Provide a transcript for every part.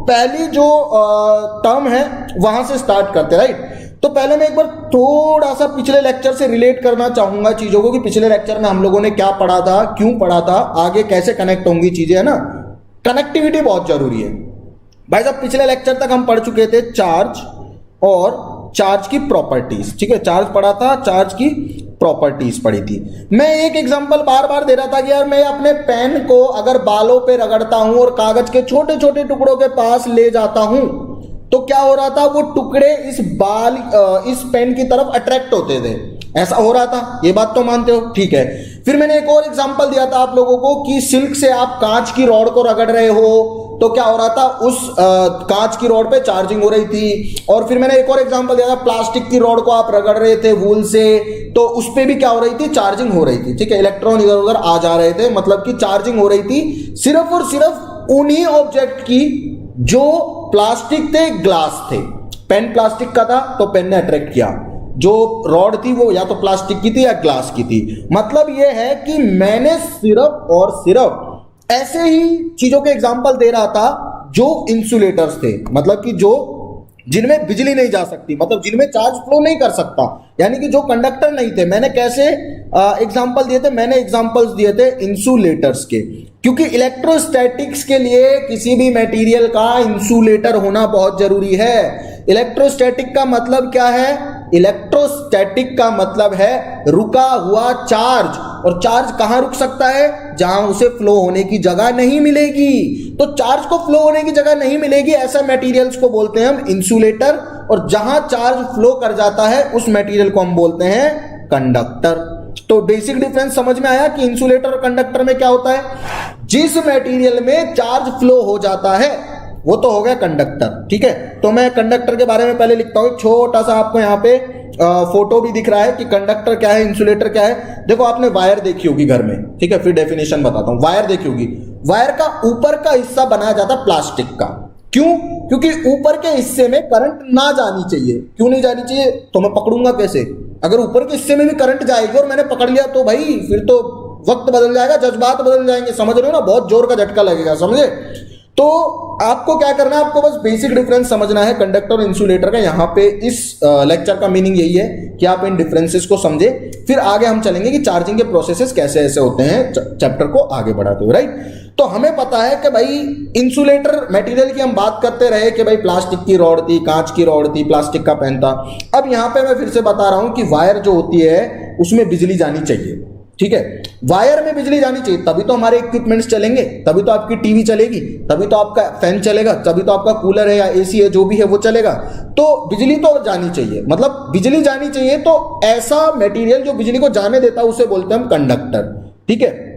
पहली जो टर्म है वहां से स्टार्ट करते हैं, राइट। तो पहले मैं एक बार थोड़ा सा पिछले लेक्चर से रिलेट करना चाहूंगा चीजों को कि पिछले लेक्चर में हम लोगों ने क्या पढ़ा था, क्यों पढ़ा था, आगे कैसे कनेक्ट होंगी चीजें, है ना। कनेक्टिविटी बहुत जरूरी है भाई साहब। पिछले लेक्चर तक हम पढ़ चुके थे चार्ज और चार्ज की प्रॉपर्टीज, ठीक है। चार्ज पढ़ा था, चार्ज की प्रॉपर्टीज पढ़ी थी। मैं एक एग्जांपल बार बार दे रहा था कि यार मैं अपने पेन को अगर बालों पे रगड़ता हूं और कागज के छोटे छोटे टुकड़ों के पास ले जाता हूं तो क्या हो रहा था, वो टुकड़े इस पेन की तरफ अट्रैक्ट होते थे, ऐसा हो रहा था। ये बात तो मानते हो, ठीक है। फिर मैंने एक और एग्जांपल दिया था आप लोगों को कि सिल्क से आप कांच की रॉड को रगड़ रहे हो तो क्या हो रहा था, उस कांच की रॉड पे चार्जिंग हो रही थी। और फिर मैंने एक और एग्जांपल दिया था, प्लास्टिक की रॉड को आप रगड़ रहे थे वूल से तो उस पे भी क्या हो रही थी, चार्जिंग हो रही थी, ठीक है। इलेक्ट्रॉन इधर उधर आ जा रहे थे, मतलब कि चार्जिंग हो रही थी सिर्फ और सिर्फ उन्हीं ऑब्जेक्ट की जो प्लास्टिक थे, ग्लास थे। पेन प्लास्टिक का था तो पेन ने अट्रैक्ट किया, जो रॉड थी वो या तो प्लास्टिक की थी या ग्लास की थी। मतलब ये है कि मैंने सिर्फ और सिर्फ ऐसे ही चीजों के एग्जांपल दे रहा था जो इंसुलेटर्स थे, मतलब कि जो जिनमें बिजली नहीं जा सकती, मतलब जिनमें चार्ज फ्लो नहीं कर सकता, यानी कि जो कंडक्टर नहीं थे। मैंने कैसे एग्जांपल दिए थे, मैंने एग्जांपल्स दिए थे इंसुलेटर्स के, क्योंकि इलेक्ट्रोस्टैटिक्स के लिए किसी भी मटेरियल का इंसुलेटर होना बहुत जरूरी है। इलेक्ट्रोस्टैटिक का मतलब क्या है, इलेक्ट्रोस्टैटिक का मतलब है रुका हुआ चार्ज। और चार्ज कहां रुक सकता है, जहां उसे फ्लो होने की जगह नहीं मिलेगी। तो चार्ज को फ्लो होने की जगह नहीं मिलेगी, ऐसा मटेरियल्स को बोलते हैं हम इंसुलेटर। और जहां चार्ज फ्लो कर जाता है उस मटेरियल को हम बोलते हैं कंडक्टर। तो बेसिक डिफरेंस समझ में आया कि इंसुलेटर और कंडक्टर में क्या होता है। जिस मटेरियल में चार्ज फ्लो हो जाता है वो तो हो गया कंडक्टर, ठीक है। तो मैं कंडक्टर के बारे में पहले लिखता हूं, छोटा सा आपको यहाँ पे फोटो भी दिख रहा है कि कंडक्टर क्या है, इंसुलेटर क्या है। देखो आपने वायर देखी होगी घर में, ठीक है, फिर डेफिनेशन बताता हूं। वायर देखी होगी, वायर का ऊपर का हिस्सा बनाया जाता है प्लास्टिक का। क्यों? क्योंकि ऊपर के हिस्से में करंट ना जानी चाहिए। क्यों नहीं जानी चाहिए, तो मैं पकड़ूंगा कैसे। अगर ऊपर के हिस्से में भी करंट जाएगी और मैंने पकड़ लिया तो भाई फिर तो वक्त बदल जाएगा, जज्बात बदल जाएंगे, समझ रहे हो ना, बहुत जोर का झटका लगेगा, समझे। तो आपको क्या करना है, आपको बस बेसिक डिफरेंस समझना है कंडक्टर और इंसुलेटर का। यहाँ पे इस लेक्चर का मीनिंग यही है कि आप इन डिफरेंसेस को समझे, फिर आगे हम चलेंगे कि चार्जिंग के प्रोसेसेस कैसे ऐसे होते हैं चैप्टर को आगे बढ़ाते हुए, राइट। तो हमें पता है कि भाई इंसुलेटर मटेरियल की हम बात करते रहे कि भाई प्लास्टिक की रॉड थी, कांच की रॉड थी, प्लास्टिक का पेन था। अब यहाँ पे मैं फिर से बता रहा हूं कि वायर जो होती है उसमें बिजली जानी चाहिए, ठीक है। वायर में बिजली जानी चाहिए, तभी तो हमारे इक्विपमेंट्स चलेंगे, तभी तो आपकी टीवी चलेगी, तभी तो आपका फैन चलेगा, तभी तो आपका कूलर है या एसी है, जो भी है वो चलेगा। तो बिजली तो जानी चाहिए, मतलब बिजली जानी चाहिए। तो ऐसा मटेरियल जो बिजली को जाने देता है उसे बोलते हैं हम कंडक्टर, ठीक है।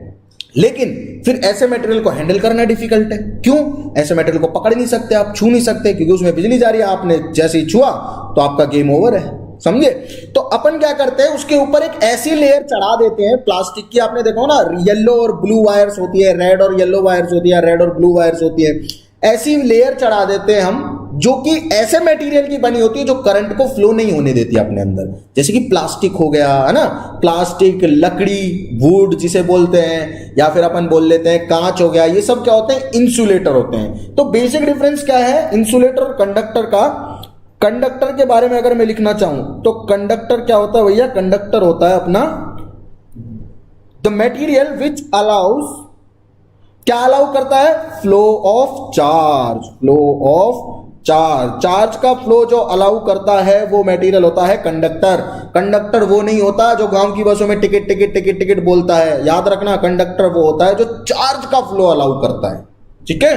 लेकिन फिर ऐसे मटेरियल को हैंडल करना डिफिकल्ट है। क्यों? ऐसे मटेरियल को पकड़ नहीं सकते आप, छू नहीं सकते, क्योंकि उसमें बिजली जा रही है। आपने जैसे ही छुआ तो आपका गेम ओवर है, समझे। तो अपन क्या करते हैं, उसके ऊपर एक ऐसी लेयर चढ़ा देते हैं प्लास्टिक की। आपने देखा ना, येलो और ब्लू वायर्स होती है, रेड और येलो वायर्स होती है, रेड और ब्लू वायर्स होती है। ऐसी लेयर चढ़ा देते हैं हम, जो कि ऐसे मटेरियल की बनी होती है जो करंट को फ्लो नहीं होने देती अपने अंदर। जैसे कि प्लास्टिक हो गया, है ना, प्लास्टिक, लकड़ी, वुड जिसे बोलते हैं, या फिर अपन बोल लेते हैं कांच हो गया। ये सब क्या होते हैं, इंसुलेटर होते हैं। तो बेसिक डिफरेंस क्या है इंसुलेटर और कंडक्टर का। कंडक्टर के बारे में अगर मैं लिखना चाहूं तो कंडक्टर क्या होता है भैया, कंडक्टर होता है अपना द मटेरियल विच अलाउज, क्या अलाउ करता है, flow of charge, flow of charge. Charge का फ्लो जो अलाउ करता है वो मटेरियल होता है कंडक्टर। कंडक्टर वो नहीं होता जो गांव की बसों में टिकट टिकट टिकट टिकट बोलता है, याद रखना। कंडक्टर वो होता है जो चार्ज का फ्लो अलाउ करता है, ठीक है।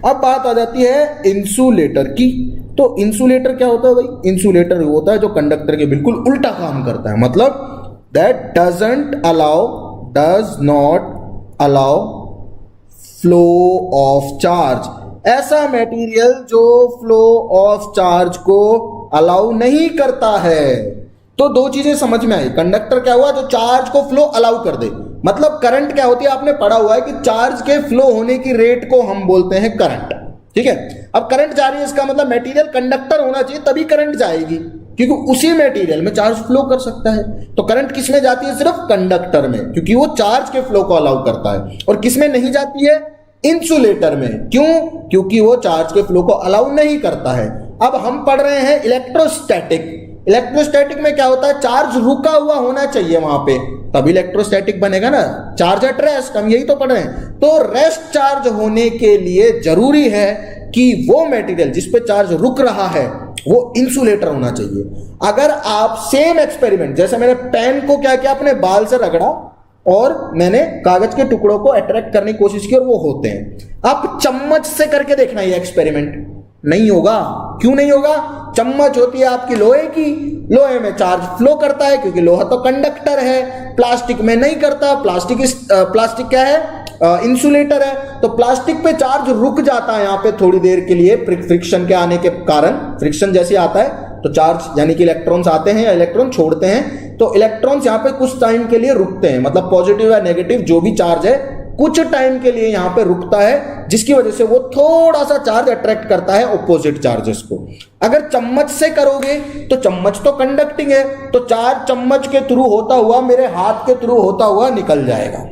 अब बात आ जाती है इंसुलेटर की। तो इंसुलेटर क्या होता है भाई, इंसुलेटर वो होता है जो कंडक्टर के बिल्कुल उल्टा काम करता है। मतलब that does not allow flow of charge. ऐसा मटेरियल जो फ्लो ऑफ चार्ज को अलाउ नहीं करता है। तो दो चीजें समझ में आई। कंडक्टर क्या हुआ, जो चार्ज को फ्लो अलाउ कर दे। मतलब करंट क्या होती है, आपने पढ़ा हुआ है कि चार्ज के फ्लो होने की रेट को हम बोलते हैं करंट, ठीक है। अब करंट जा रही है, इसका मतलब मटेरियल कंडक्टर होना चाहिए तभी करंट जाएगी, क्योंकि उसी मटेरियल में चार्ज फ्लो कर सकता है। तो करंट किस में जाती है, सिर्फ कंडक्टर में, क्योंकि वो चार्ज के फ्लो को अलाउ करता है। और किस में नहीं जाती है, इंसुलेटर में। क्यों? क्योंकि वो चार्ज के फ्लो को अलाउ नहीं करता है। अब हम पढ़ रहे हैं इलेक्ट्रोस्टैटिक। इलेक्ट्रोस्टैटिक में क्या होता है, चार्ज रुका हुआ होना चाहिए वहां पे, तभी इलेक्ट्रोस्टैटिक बनेगा ना। चार्ज एट रेस्ट, हम यही तो पढ़ रहे हैं। तो रेस्ट चार्ज होने के लिए जरूरी है कि वो मटेरियल जिस पे चार्ज रुक रहा है वो इंसुलेटर होना चाहिए। अगर आप सेम एक्सपेरिमेंट, जैसे मैंने पेन को क्या किया, अपने बाल से रगड़ा और मैंने कागज के टुकड़ों को अट्रैक्ट करने की कोशिश की और वो होते हैं। आप चम्मच से करके देखना ये एक्सपेरिमेंट, नहीं होगा। क्यों नहीं होगा? चम्मच होती है आपकी लोहे की, लोहे में चार्ज फ्लो करता है क्योंकि लोहा तो कंडक्टर है। प्लास्टिक में नहीं करता, प्लास्टिक क्या है, इंसुलेटर है। तो प्लास्टिक पे चार्ज रुक जाता है यहाँ पे थोड़ी देर के लिए, फ्रिक्शन के आने के कारण। फ्रिक्शन जैसे आता है तो चार्ज यानी कि इलेक्ट्रॉन्स आते हैं या इलेक्ट्रॉन छोड़ते हैं, तो इलेक्ट्रॉन्स यहाँ पे कुछ टाइम के लिए रुकते हैं, मतलब पॉजिटिव या नेगेटिव जो भी चार्ज है कुछ टाइम के लिए यहां पे रुकता है, जिसकी वजह से वो थोड़ा सा चार्ज अट्रैक्ट करता है ऑपोजिट चार्जेस को। अगर चम्मच से करोगे तो चम्मच तो कंडक्टिंग है, तो चार्ज चम्मच के थ्रू होता हुआ मेरे हाथ के थ्रू होता हुआ निकल जाएगा।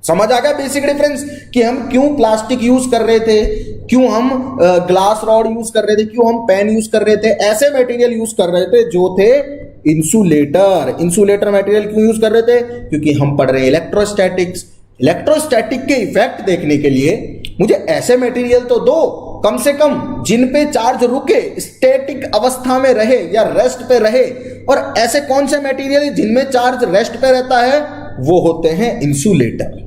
समझ आ गया बेसिक डिफरेंस कि हम क्यों प्लास्टिक यूज कर रहे थे, क्यों हम ग्लास रॉड यूज कर रहे थे, क्यों हम पेन यूज कर रहे थे, ऐसे मटेरियल यूज कर रहे थे जो थे इंसुलेटर। इंसुलेटर मटेरियल क्यों यूज कर रहे थे? क्योंकि हम पढ़ रहे हैं इलेक्ट्रोस्टैटिक्स। इलेक्ट्रोस्टैटिक के इफेक्ट देखने के लिए मुझे ऐसे मटेरियल तो दो कम से कम जिन पे चार्ज रुके, स्टैटिक अवस्था में रहे या रेस्ट पे रहे। और ऐसे कौन से मटेरियल जिनमें चार्ज रेस्ट पे रहता है? वो होते हैं इंसुलेटर।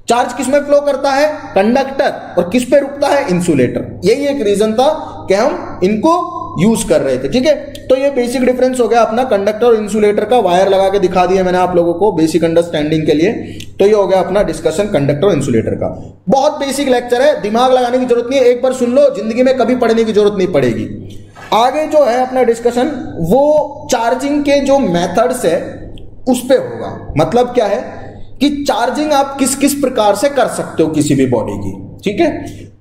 चार्ज किस में फ्लो करता है? कंडक्टर। और किस पे रुकता है? इंसुलेटर। यही एक रीजन था कि हम इनको यूज कर रहे थे। ठीक है, तो ये बेसिक डिफरेंस हो गया अपना कंडक्टर और इंसुलेटर का। वायर लगा के दिखा दिया मैंने आप लोगों को बेसिक अंडरस्टैंडिंग के लिए। तो ये हो गया अपना डिस्कशन कंडक्टर और इंसुलेटर का। बहुत बेसिक लेक्चर है, दिमाग लगाने की जरूरत नहीं है, एक बार सुन लो, जिंदगी में कभी पढ़ने की जरूरत नहीं पड़ेगी। आगे जो है अपना डिस्कशन वो चार्जिंग के जो मेथड्स है उस पे होगा। मतलब क्या है कि चार्जिंग आप किस किस प्रकार से कर सकते हो किसी भी बॉडी की। ठीक है,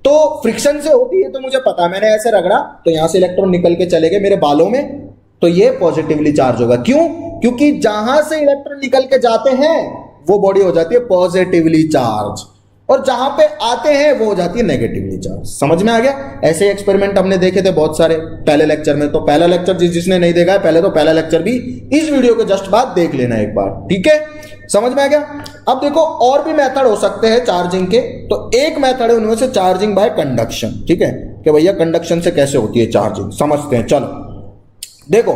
तो फ्रिक्शन से होती है तो मुझे पता है, मैंने ऐसे रगड़ा तो यहां से इलेक्ट्रॉन निकल के चले गए मेरे बालों में, तो ये पॉजिटिवली चार्ज होगा। क्यों? क्योंकि जहां से इलेक्ट्रॉन निकल के जाते हैं वो बॉडी हो जाती है पॉजिटिवली चार्ज, और जहां पे आते हैं वो हो जाती है नेगेटिवली चार्ज। समझ में आ गया? ऐसे एक्सपेरिमेंट हमने देखे थे बहुत सारे पहले लेक्चर में। तो पहला लेक्चर जिसने नहीं देखा है पहले, तो पहला लेक्चर भी इस वीडियो के जस्ट बाद देख लेना एक बार। ठीक है, समझ में आ गया? अब देखो और भी मेथड हो सकते हैं चार्जिंग के। तो एक मेथड है उनमें से चार्जिंग बाय कंडक्शन। ठीक है, कि भैया कंडक्शन से कैसे होती है चार्जिंग, समझते हैं। चलो देखो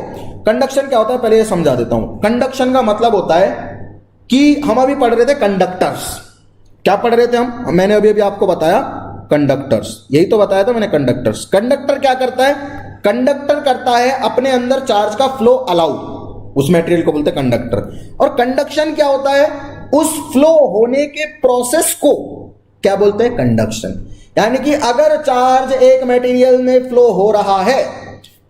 कंडक्शन क्या होता है पहले ये समझा देता हूं। कंडक्शन का मतलब होता है कि हम अभी पढ़ रहे थे कंडक्टर्स। क्या पढ़ रहे थे हम? मैंने अभी आपको बताया कंडक्टर्स, यही तो बताया था मैंने, कंडक्टर्स। कंडक्टर क्या करता है? कंडक्टर करता है अपने अंदर चार्ज का फ्लो अलाउ, उस मटेरियल को बोलते हैं कंडक्टर। और कंडक्शन क्या होता है? उस फ्लो होने के प्रोसेस को क्या बोलते हैं? कंडक्शन। यानी कि अगर चार्ज एक मटेरियल में फ्लो हो रहा है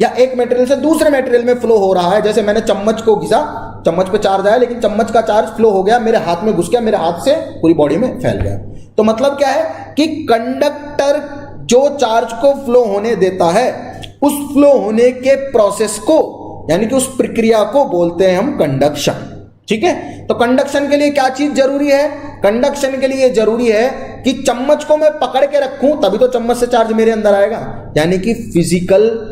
या एक मटेरियल से दूसरे मटेरियल में फ्लो हो रहा है, जैसे मैंने चम्मच को घिसा, चम्मच पे चार्ज आया लेकिन चम्मच का चार्ज फ्लो हो गया, मेरे हाथ में घुस गया, मेरे हाथ से पूरी बॉडी में फैल गया। तो मतलब क्या है कि कंडक्टर जो चार्ज को फ्लो होने देता है, उस फ्लो होने के प्रोसेस को यानी कि उस प्रक्रिया को बोलते हैं हम कंडक्शन। ठीक है, तो कंडक्शन के लिए क्या चीज जरूरी है? कंडक्शन के लिए जरूरी है कि चम्मच को मैं पकड़ के रखूं तभी तो चम्मच से चार्ज मेरे अंदर आएगा, यानी कि फिजिकल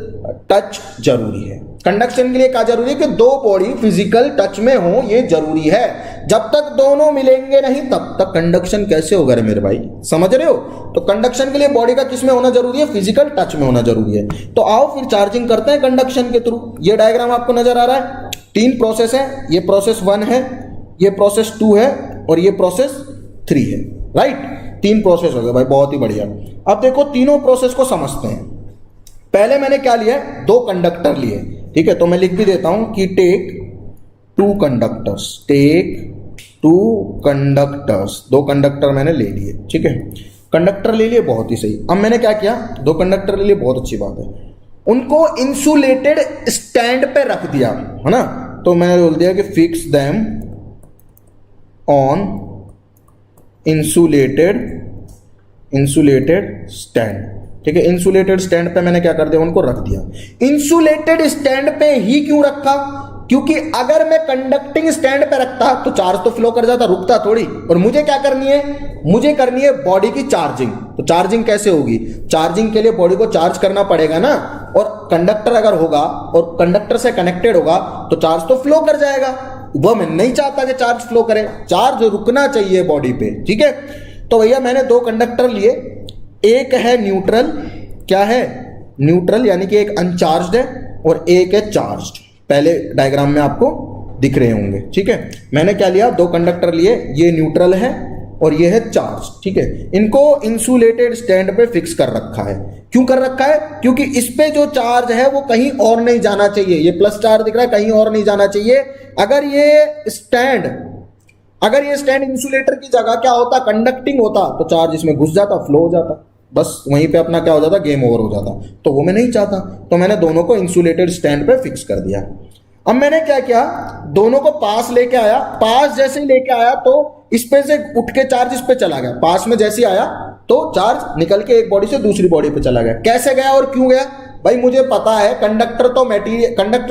टच जरूरी है। कंडक्शन के लिए क्या जरूरी है? कि दो बॉडी फिजिकल टच में हो, ये जरूरी है। जब तक दोनों मिलेंगे नहीं तब तक कंडक्शन कैसे होगा रे मेरे भाई, समझ रहे हो? तो कंडक्शन के लिए बॉडी का किस में होना जरूरी है? फिजिकल टच में होना जरूरी है। तो आओ फिर चार्जिंग करते हैं कंडक्शन के थ्रू। ये डायग्राम आपको नजर आ रहा है, तीन प्रोसेस है, ये प्रोसेस 1 है, ये प्रोसेस 2 है और ये प्रोसेस 3 है। राइट, तीन प्रोसेस हो गए भाई, बहुत ही बढ़िया। अब देखो तीनों प्रोसेस को समझते हैं। पहले मैंने क्या लिया? दो कंडक्टर लिए। ठीक है, तो मैं लिख भी देता हूं कि टेक 2 कंडक्टर्स, टेक 2 कंडक्टर्स। दो कंडक्टर मैंने ले लिए। ठीक है, कंडक्टर ले लिए, बहुत ही सही। अब मैंने क्या किया? दो कंडक्टर ले लिए, बहुत अच्छी बात है। उनको इंसुलेटेड स्टैंड पे रख दिया, है ना? तो मैंने बोल दिया कि fix them on insulated stand. ठीक है, इंसुलेटेड स्टैंड पे मैंने क्या कर दिया? उनको रख दिया। इंसुलेटेड स्टैंड पे ही क्यों रखा? क्योंकि अगर मैं कंडक्टिंग स्टैंड पे रखता तो चार्ज तो फ्लो कर जाता, रुकता थोड़ी। और मुझे क्या करनी है, मुझे करनी है बॉडी की चार्जिंग। तो चार्जिंग कैसे होगी, चार्जिंग के लिए बॉडी को चार्ज करना पड़ेगा ना, और कंडक्टर अगर होगा और कंडक्टर से कनेक्टेड होगा तो चार्ज तो फ्लो कर जाएगा। वो मैं नहीं चाहता कि चार्ज फ्लो करे, चार्ज रुकना चाहिए बॉडी पे, ठीक है। तो भैया मैंने दो कंडक्टर लिए, एक है न्यूट्रल, क्या है न्यूट्रल यानी कि एक अनचार्ज्ड है, और एक है चार्ज्ड। पहले डायग्राम में आपको दिख रहे होंगे, ठीक है। मैंने क्या लिया, दो कंडक्टर लिए, ये न्यूट्रल है और ये है चार्ज, ठीक है। इनको इंसुलेटेड स्टैंड पे फिक्स कर रखा है। क्यों कर रखा है, क्योंकि इस पे जो चार्ज है वो कहीं और नहीं जाना चाहिए। ये प्लस चार्ज दिख रहा है, कहीं और नहीं जाना चाहिए। अगर ये स्टैंड इंसुलेटर की जगह क्या होता, कंडक्टिंग होता, तो चार्ज इसमें घुस जाता, फ्लो हो जाता, बस वहीं पे अपना क्या हो जाता, गेम ओवर हो जाता। तो वो मैं नहीं चाहता, तो मैंने दोनों को इंसुलेटेड स्टैंड पे फिक्स कर दिया। अब मैंने क्या किया, दोनों को पास लेके आया। पास जैसे ही लेके आया तो इस पे से उठ के चार्ज इस पे चला गया। पास में जैसे आया तो चार्ज निकल के एक बॉडी से दूसरी बॉडी पे चला गया। कैसे गया और क्यों गया, भाई मुझे पता है कंडक्टर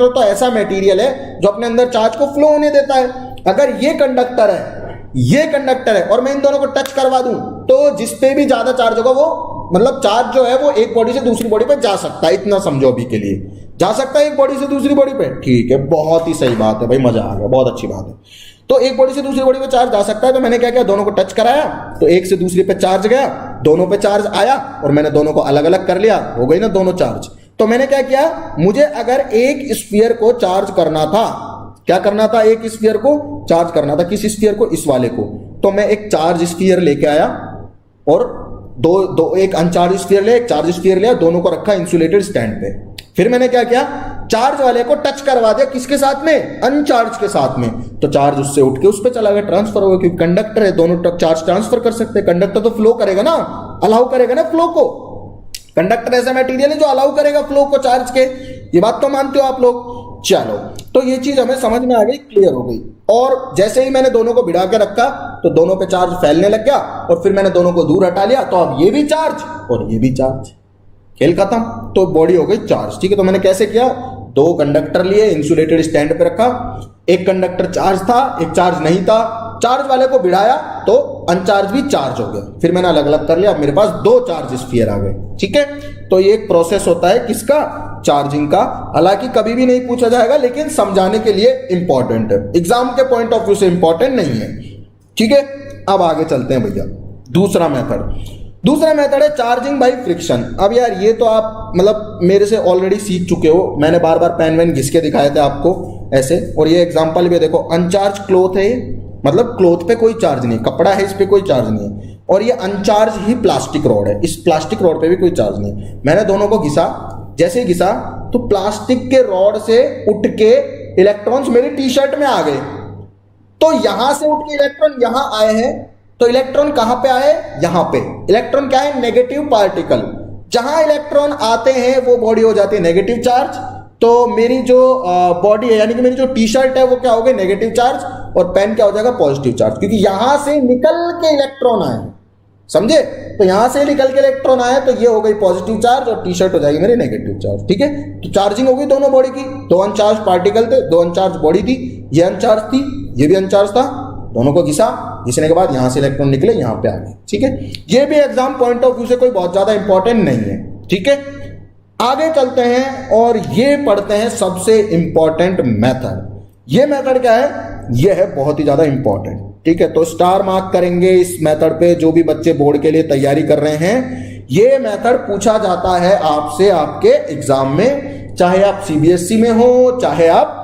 तो ऐसा मटेरियल है जो अपने अंदर चार्ज को फ्लो होने देता है। अगर ये कंडक्टर है और मैं इन दोनों को टच करवा दूं तो जिसपे भी ज्यादा चार्ज होगा वो मतलब चार्ज जो है वो एक बॉडी से दूसरी बॉडी पे जा सकता है। इतना समझो अभी के लिए, जा सकता है एक बॉडी से दूसरी बॉडी पे, ठीक है, बहुत ही सही बात है भाई, मजा आ गया, बहुत अच्छी बात है। तो एक बॉडी से दूसरी बॉडी पे चार्ज जा सकता है। तो मैंने क्या किया, दोनों को टच कराया तो एक से दूसरी पे चार्ज गया, दोनों पे चार्ज आया, और मैंने दोनों को अलग अलग कर लिया, हो गई ना दोनों चार्ज। तो मैंने क्या किया, मुझे अगर एक स्फीयर को चार्ज करना था, क्या करना था, एक स्फीयर को चार्ज करना था। किस स्फीयर को, इस वाले को। तो मैं एक चार्ज स्फीयर लेके आया और एक अनचार्ज स्फीयर ले, एक चार्ज स्फीयर लिया, दोनों को रखा इंसुलेटेड स्टैंड पे। फिर मैंने क्या किया, चार्ज वाले को टच करवा दिया, किसके साथ में, अनचार्ज के साथ में। तो चार्ज उससे उठ के उस पे चला गया, ट्रांसफर हो गया, क्योंकि कंडक्टर है, दोनों चार्ज ट्रांसफर कर सकते हैं। कंडक्टर तो फ्लो करेगा ना, अलाउ करेगा ना फ्लो को। कंडक्टर ऐसा मटेरियल है जो अलाउ करेगा फ्लो को चार्ज के, ये बात तो मानते हो आप लोग। चलो, तो ये चीज हमें समझ में आ गई, क्लियर हो गई। और जैसे ही मैंने दोनों को भिड़ा के रखा तो दोनों पे चार्ज फैलने लग गया, और फिर मैंने दोनों को दूर हटा लिया, तो अब ये भी चार्ज और ये भी चार्ज, खेल खत्म। तो बॉडी हो गई चार्ज, ठीक है। तो मैंने कैसे किया, दो कंडक्टर लिए, इंसुलेटेड स्टैंड पे रखा, एक कंडक्टर चार्ज था, एक चार्ज नहीं था। चार्ज वाले को भिड़ाया तो अनचार्ज भी चार्ज हो गया। फिर मैंने अलग अलग कर लिया, अब मेरे पास दो चार्ज स्फीयर आ गए, ठीक है। तो ये एक प्रोसेस होता है किसका, चार्जिंग का। हालांकि कभी भी नहीं पूछा जाएगा, लेकिन समझाने के लिए इंपॉर्टेंट है, एग्जाम के पॉइंट ऑफ व्यू से इंपॉर्टेंट नहीं है, ठीक है। अब आगे चलते हैं भैया, दूसरा मेथड है चार्जिंग बाय फ्रिक्शन। अब यार ये तो आप मतलब मेरे से ऑलरेडी सीख चुके हो, मैंने बार बार पेन वेन घिस के दिखाए थे आपको ऐसे। और ये एग्जांपल भी देखो, अनचार्ज क्लॉथ है, मतलब क्लॉथ पे कोई चार्ज नहीं, कपड़ा है इस पे कोई चार्ज नहीं है। और ये अनचार्ज ही प्लास्टिक रॉड है, इस प्लास्टिक रॉड पे भी कोई चार्ज नहीं है। मैंने दोनों को घिसा, जैसे ही घिसा तो प्लास्टिक के रॉड से उठ के इलेक्ट्रॉन्स मेरी टी शर्ट में आ गए। तो यहां से उठ के इलेक्ट्रॉन यहां आए हैं, तो इलेक्ट्रॉन कहां पे आए, यहां पे। इलेक्ट्रॉन क्या है, नेगेटिव पार्टिकल। जहां इलेक्ट्रॉन आते हैं वो बॉडी हो जाती है नेगेटिव चार्ज। तो मेरी जो बॉडी है यानी कि मेरी जो टी शर्ट है वो क्या हो गई, नेगेटिव चार्ज, और पेन क्या हो जाएगा, पॉजिटिव चार्ज, क्योंकि यहां से निकल के इलेक्ट्रॉन आए, समझे। तो यहां से निकल के इलेक्ट्रॉन आए तो ये हो गई पॉजिटिव चार्ज और टी शर्ट हो जाएगी मेरी नेगेटिव चार्ज, ठीक है। तो चार्जिंग हो गई दोनों बॉडी की, दो अनचार्ज पार्टिकल थे, दो अनचार्ज बॉडी थी, ये अनचार्ज थी, ये भी अनचार्ज था। दोनों को घिसने के बाद यहां से इलेक्ट्रॉन निकले, यहां पे आ गए, ठीक है। ये भी एग्जाम पॉइंट ऑफ व्यू से कोई बहुत ज्यादा इंपॉर्टेंट नहीं है, ठीक है। आगे चलते हैं और ये पढ़ते हैं सबसे इंपॉर्टेंट मेथड। ये मेथड क्या है, ये है बहुत ही ज्यादा इंपॉर्टेंट, ठीक है। तो स्टार मार्क करेंगे इस मेथड पे जो भी बच्चे बोर्ड के लिए तैयारी कर रहे हैं। ये मेथड पूछा जाता है आपसे आपके एग्जाम में, चाहे आप सीबीएसई में हो, चाहे आप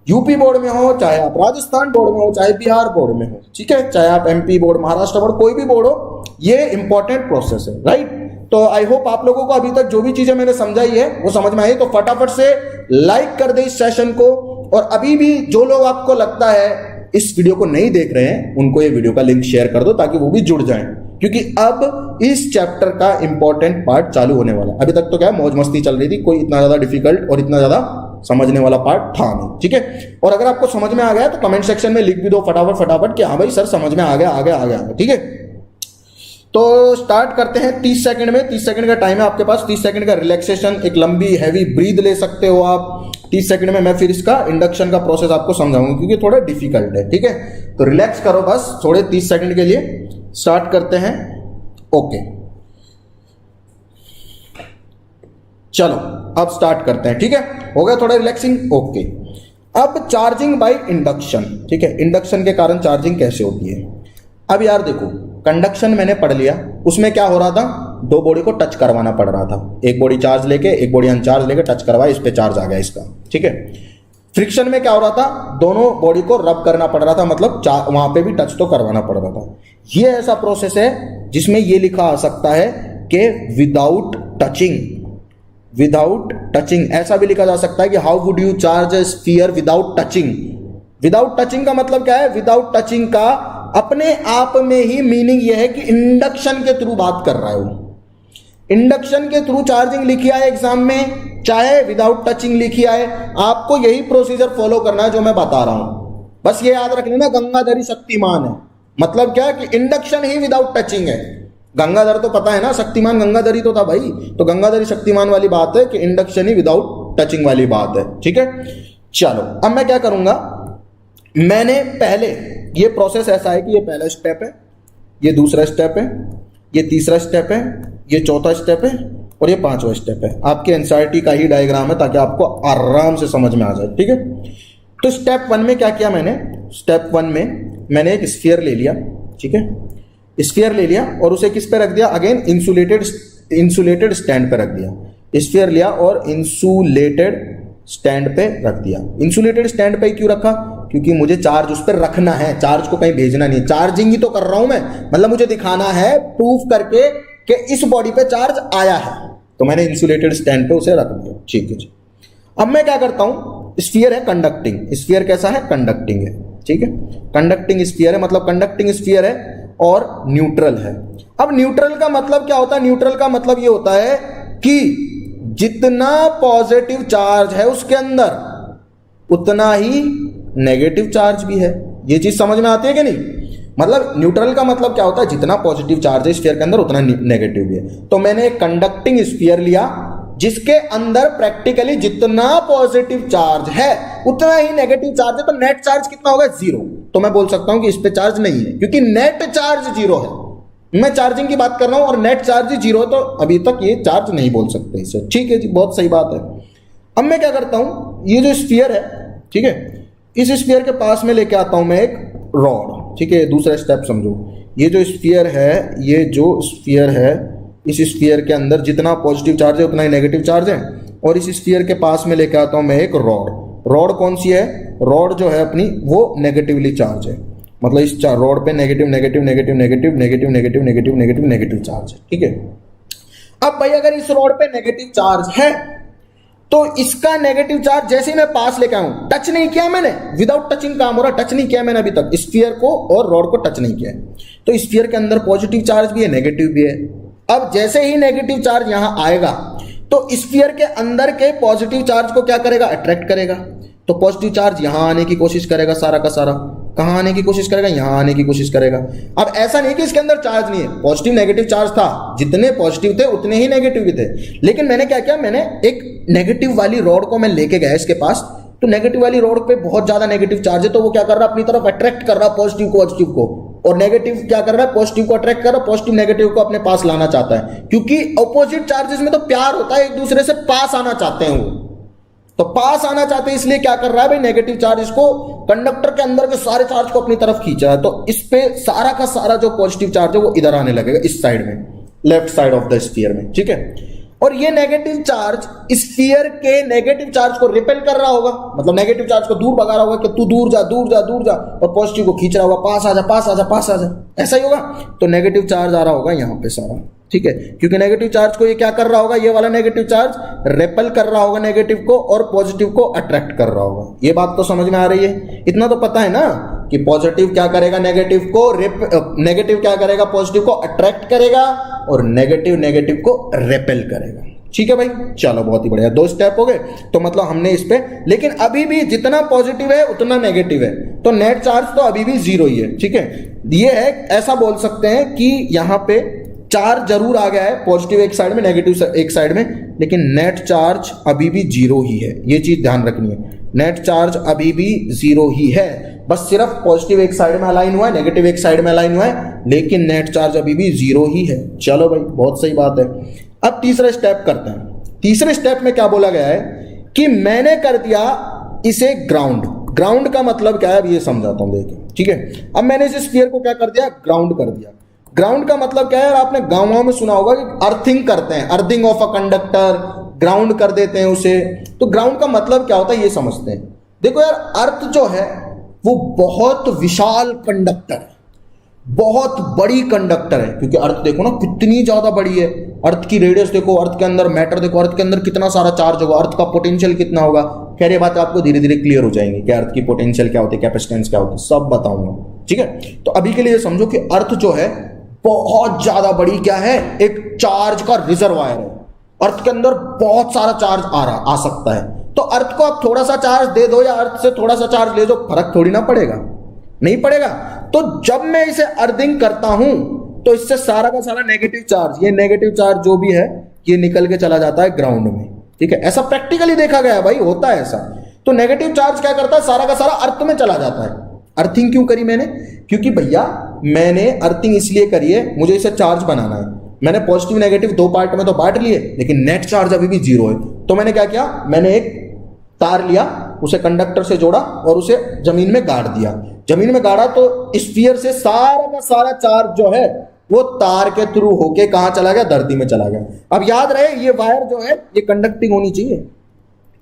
यूपी बोर्ड में हो, चाहे आप राजस्थान बोर्ड में हो, चाहे बिहार बोर्ड में हो, ठीक है, चाहे आप एमपी बोर्ड, महाराष्ट्र बोर्ड, कोई भी बोर्ड हो, ये इंपॉर्टेंट प्रोसेस है, राइट। तो आई होप आप लोगों को अभी तक जो भी चीजें मैंने समझाई है वो समझ में आई। तो फटाफट से लाइक कर दे इस सेशन को, और अभी भी जो लोग आपको लगता है इस वीडियो को नहीं देख रहे हैं उनको ये वीडियो का लिंक शेयर कर दो ताकि वो भी जुड़ जाएं, क्योंकि अब इस चैप्टर का इंपॉर्टेंट पार्ट चालू होने वाला है। अभी तक तो क्या मौज मस्ती चल रही थी, कोई इतना ज्यादा डिफिकल्ट और इतना ज्यादा समझने वाला पार्ट था नहीं, ठीक है। और अगर आपको समझ में आ गया तो कमेंट सेक्शन में लिख भी दो फटाफट कि हाँ भाई सर समझ में आ गया, ठीक है। तो स्टार्ट करते हैं 30 सेकंड में। 30 सेकंड का टाइम है आपके पास। 30 सेकंड का रिलैक्सेशन, एक लंबी हैवी ब्रीथ ले सकते हो आप 30 सेकंड में। मैं फिर इसका इंडक्शन का प्रोसेस आपको समझाऊंगा क्योंकि थोड़ा डिफिकल्ट है, ठीक है। तो रिलैक्स करो बस थोड़े 30 सेकंड के लिए। स्टार्ट करते हैं। ओके चलो अब स्टार्ट करते हैं, ठीक है। हो गया थोड़ा रिलैक्सिंग, ओके। अब चार्जिंग बाय इंडक्शन, ठीक है। इंडक्शन के कारण चार्जिंग कैसे होती है। अब यार देखो, कंडक्शन मैंने पढ़ लिया, उसमें क्या हो रहा था, दो बॉडी को टच करवाना पड़ रहा था। एक बॉडी चार्ज लेके एक बॉडी अनचार्ज लेके टच करवाया, इस पे चार्ज आ गया इसका, ठीक है। फ्रिक्शन में क्या हो रहा था, दोनों बॉडी को रब करना पड़ रहा था, मतलब वहां पे भी टच तो करवाना पड़ रहा था। ये ऐसा प्रोसेस है जिसमें ये लिखा आ सकता है कि विदाउट टचिंग ऐसा भी लिखा जा सकता है कि how would you charge a sphere without touching. Without touching का मतलब क्या है, विदाउट टचिंग का अपने आप में ही मीनिंग यह है कि इंडक्शन के थ्रू बात कर रहा है वो। इंडक्शन के थ्रू चार्जिंग लिखी आए एग्जाम में, चाहे विदाउट टचिंग लिखी आए, आपको यही प्रोसीजर फॉलो करना है जो मैं बता रहा हूं। बस ये याद रख लेना, गंगाधरी शक्तिमान है, मतलब क्या कि इंडक्शन ही विदाउट टचिंग है। गंगाधर तो पता है ना, शक्तिमान गंगाधरी तो था भाई, तो गंगाधरी शक्तिमान वाली बात है कि इंडक्शन ही विदाउट टचिंग वाली बात है, ठीक है। चलो अब मैं क्या करूंगा, मैंने पहले ये प्रोसेस ऐसा है कि ये पहला स्टेप है, ये दूसरा स्टेप है, ये तीसरा स्टेप है, ये चौथा स्टेप है और ये पांचवा स्टेप है। आपके एनसीईआरटी का ही डायग्राम है ताकि आपको आराम से समझ में आ जाए, ठीक है। तो स्टेप 1 में क्या किया मैंने, स्टेप 1 में मैंने एक स्फीयर ले लिया, ठीक है। स्फीयर ले लिया और उसे किस पे रख दिया, अगेन इंसुलेटेड स्टैंड पे रख दिया। स्फीयर लिया और इंसुलेटेड स्टैंड पे रख दिया। इंसुलेटेड स्टैंड पे क्यों रखा, क्योंकि मुझे चार्ज उस पर रखना है, चार्ज को कहीं भेजना नहीं है। चार्जिंग ही तो कर रहा हूं मैं, मतलब मुझे दिखाना है प्रूफ करके कि इस बॉडी पे चार्ज आया है, तो मैंने इंसुलेटेड स्टैंड पे उसे रख दिया, ठीक है जी। अब मैं क्या करता हूं, स्फीयर है कंडक्टिंग, स्फीयर कैसा है, कंडक्टिंग है, ठीक है। कंडक्टिंग स्फीयर है, मतलब कंडक्टिंग स्फीयर है और न्यूट्रल है। अब न्यूट्रल का मतलब क्या होता है, न्यूट्रल का मतलब ये होता है कि जितना पॉजिटिव चार्ज है उसके अंदर उतना ही नेगेटिव चार्ज भी है। ये चीज समझ में आती है कि नहीं, मतलब न्यूट्रल का मतलब क्या होता है, जितना पॉजिटिव चार्ज है स्फीयर के अंदर उतना नेगेटिव भी है। तो मैंने एक कंडक्टिंग स्फीयर लिया जिसके अंदर प्रैक्टिकली जितना पॉजिटिव चार्ज है उतना ही नेगेटिव चार्ज है, तो नेट चार्ज कितना होगा, 0। तो मैं बोल सकता हूं कि इस पे चार्ज नहीं है क्योंकि नेट चार्ज 0 है। मैं चार्जिंग की बात कर रहा हूं और नेट चार्ज 0 है, तो अभी तक ये चार्ज नहीं बोल सकते इसे, ठीक है जी, बहुत सही बात है। अब मैं क्या करता हूं, ये जो स्फीयर है, ठीक है, इस स्फीयर के पास में लेके आता हूं मैं एक रॉड, ठीक है। दूसरा स्टेप समझो, ये जो स्फीयर है, ये जो स्फीयर है, इस स्फीयर के अंदर जितना पॉजिटिव चार्ज है उतना ही नेगेटिव चार्ज है, और इस स्फीयर के पास में लेके आता हूं मैं एक रॉड। रॉड कौन सी है, रॉड जो है अपनी वो नेगेटिवली चार्ज है, मतलब इस रॉड पे negative negative negative negative negative negative negative negative negative charge है, ठीक है। अब भाई अगर इस रॉड पे नेगेटिव चार्ज है तो इसका नेगेटिव चार्ज जैसे ही मैं पास लेके आऊं, टच नहीं किया मैंने, विदाउट टचिंग काम हो रहा, टच नहीं किया मैंने अभी तक स्फीयर को और रॉड को टच नहीं किया है, तो स्फीयर के अंदर पॉजिटिव चार्ज भी है नेगेटिव भी है। अब जैसे ही नेगेटिव चार्ज यहां आएगा तो स्फीयर के अंदर के पॉजिटिव चार्ज को क्या करेगा, अट्रैक्ट करेगा। तो पॉजिटिव चार्ज यहां आने की कोशिश करेगा, सारा का सारा कहां आने की कोशिश करेगा, यहां आने की कोशिश करेगा। अब ऐसा नहीं कि इसके अंदर चार्ज नहीं है, पॉजिटिव नेगेटिव चार्ज था, जितने पॉजिटिव थे उतने ही नेगेटिव भी थे, लेकिन मैंने क्या किया, मैंने एक नेगेटिव वाली रॉड को मैं लेके गया इसके पास, तो नेगेटिव वाली रॉड पे बहुत ज्यादा नेगेटिव चार्ज है, तो वो क्या कर रहा है, अपनी तरफ अट्रैक्ट कर रहा है पॉजिटिव को, और नेगेटिव क्या कर रहा है, पॉजिटिव को अट्रैक्ट कर रहा है, पॉजिटिव नेगेटिव को अपने पास लाना चाहता है, क्योंकि अपोजिट चार्जेस में तो प्यार होता है, एक दूसरे से पास आना चाहते हैं वो, तो पास आना चाहते हैं, इसलिए क्या कर रहा है भाई, नेगेटिव चार्ज इसको कंडक्टर के अंदर के सारे चार्ज को अपनी तरफ खींच रहा है, तो इस पे सारा का सारा जो पॉजिटिव चार्ज है वो इधर आने लगेगा, इस साइड में, left side of the sphere में, ठीक है। और ये नेगेटिव चार्ज स्फीयर के नेगेटिव चार्ज को रिपेल कर रहा होगा, मतलब नेगेटिव चार्ज को दूर भगा रहा होगा कि तू दूर जा दूर जा दूर जा, और पॉजिटिव को खींच रहा होगा, पास आ जा पास आ जा पास आ जा, ऐसा ही होगा। तो नेगेटिव चार्ज आ रहा होगा यहाँ पे सारा, ठीक है, क्योंकि नेगेटिव चार्ज को ये क्या कर रहा होगा, ये वाला नेगेटिव चार्ज रिपेल कर रहा होगा नेगेटिव को, और पॉजिटिव को अट्रैक्ट कर रहा होगा। ये बात तो समझ में आ रही है, इतना तो पता है ना कि पॉजिटिव क्या करेगा, नेगेटिव को नेगेटिव क्या करेगा, पॉजिटिव को अट्रैक्ट करेगा, और नेगेटिव को रिपेल करेगा, ठीक है भाई। चलो बहुत ही बढ़िया, 2 स्टेप हो गए, तो मतलब हमने इस पे, लेकिन अभी भी जितना पॉजिटिव है उतना नेगेटिव है, तो नेट चार्ज तो अभी भी 0 ही है, ठीक है। ये है, ऐसा बोल सकते हैं कि यहाँ पे चार्ज जरूर आ गया है, पॉजिटिव एक साइड में नेगेटिव एक साइड में, लेकिन नेट चार्ज अभी भी जीरो ही है। ये चीज ध्यान रखनी है, नेट चार्ज अभी भी जीरो ही है, बस सिर्फ पॉजिटिव एक साइड में अलाइन हुआ है, नेगेटिव एक साइड में अलाइन हुआ है, लेकिन नेट चार्ज अभी भी जीरो ही है। चलो भाई, बहुत सही बात है। अब तीसरा स्टेप करते हैं। तीसरे स्टेप में क्या बोला गया है कि मैंने कर दिया इसे ग्राउंड। ग्राउंड का मतलब क्या है, अब ये समझाता हूं, देखिए, ठीक है। अब मैंने इस स्फीयर को क्या कर दिया, ग्राउंड कर दिया। ग्राउंड का मतलब क्या है, आपने गांवों में सुना होगा कि अर्थिंग करते हैं, earthing of a conductor, ground कर देते हैं उसे। तो ग्राउंड का मतलब क्या होता है ये समझते हैं। देखो यार, अर्थ जो है वो बहुत विशाल कंडक्टर है, बहुत बड़ी कंडक्टर है, क्योंकि अर्थ देखो ना कितनी ज्यादा बड़ी है। अर्थ की रेडियस देखो, अर्थ के अंदर मैटर देखो, अर्थ के अंदर कितना सारा चार्ज होगा, अर्थ का पोटेंशियल कितना होगा। खैर ये बात आपको धीरे धीरे क्लियर हो जाएंगी कि अर्थ की पोटेंशियल क्या होती है, कैपेसिटेंस क्या होती है, सब बताऊंगा, ठीक है। तो अभी के लिए ये समझो कि अर्थ जो है बहुत ज्यादा बड़ी क्या है, एक चार्ज का रिजर्वायर है। अर्थ के अंदर बहुत सारा चार्ज आ सकता है। तो अर्थ को आप थोड़ा सा चार्ज दे दो या अर्थ से थोड़ा सा चार्ज ले दो, फर्क थोड़ी ना पड़ेगा, नहीं पड़ेगा। तो जब मैं इसे अर्थिंग करता हूं तो इससे सारा का सारा नेगेटिव चार्ज, ये नेगेटिव चार्ज जो भी है ये निकल के चला जाता है ग्राउंड में, ठीक है। ऐसा प्रैक्टिकली देखा गया भाई, होता है ऐसा। तो नेगेटिव चार्ज क्या करता है, सारा का सारा अर्थ में चला जाता है। अर्थिंग क्यों करी मैंने, क्योंकि भैया मैंने अर्थिंग इसलिए करी है, मुझे इसे चार्ज बनाना है। मैंने पॉजिटिव नेगेटिव दो पार्ट में तो बांट लिए, लेकिन नेट चार्ज अभी भी जीरो है। तो मैंने क्या किया, मैंने एक तार लिया, उसे कंडक्टर से जोड़ा और उसे जमीन में गाड़ दिया। जमीन में गाड़ा तो स्फीयर से सारा का सारा चार्ज जो है वो तार के थ्रू होके कहां चला गया, धरती में चला गया। अब याद रहे ये वायर जो है ये कंडक्टिंग होनी चाहिए।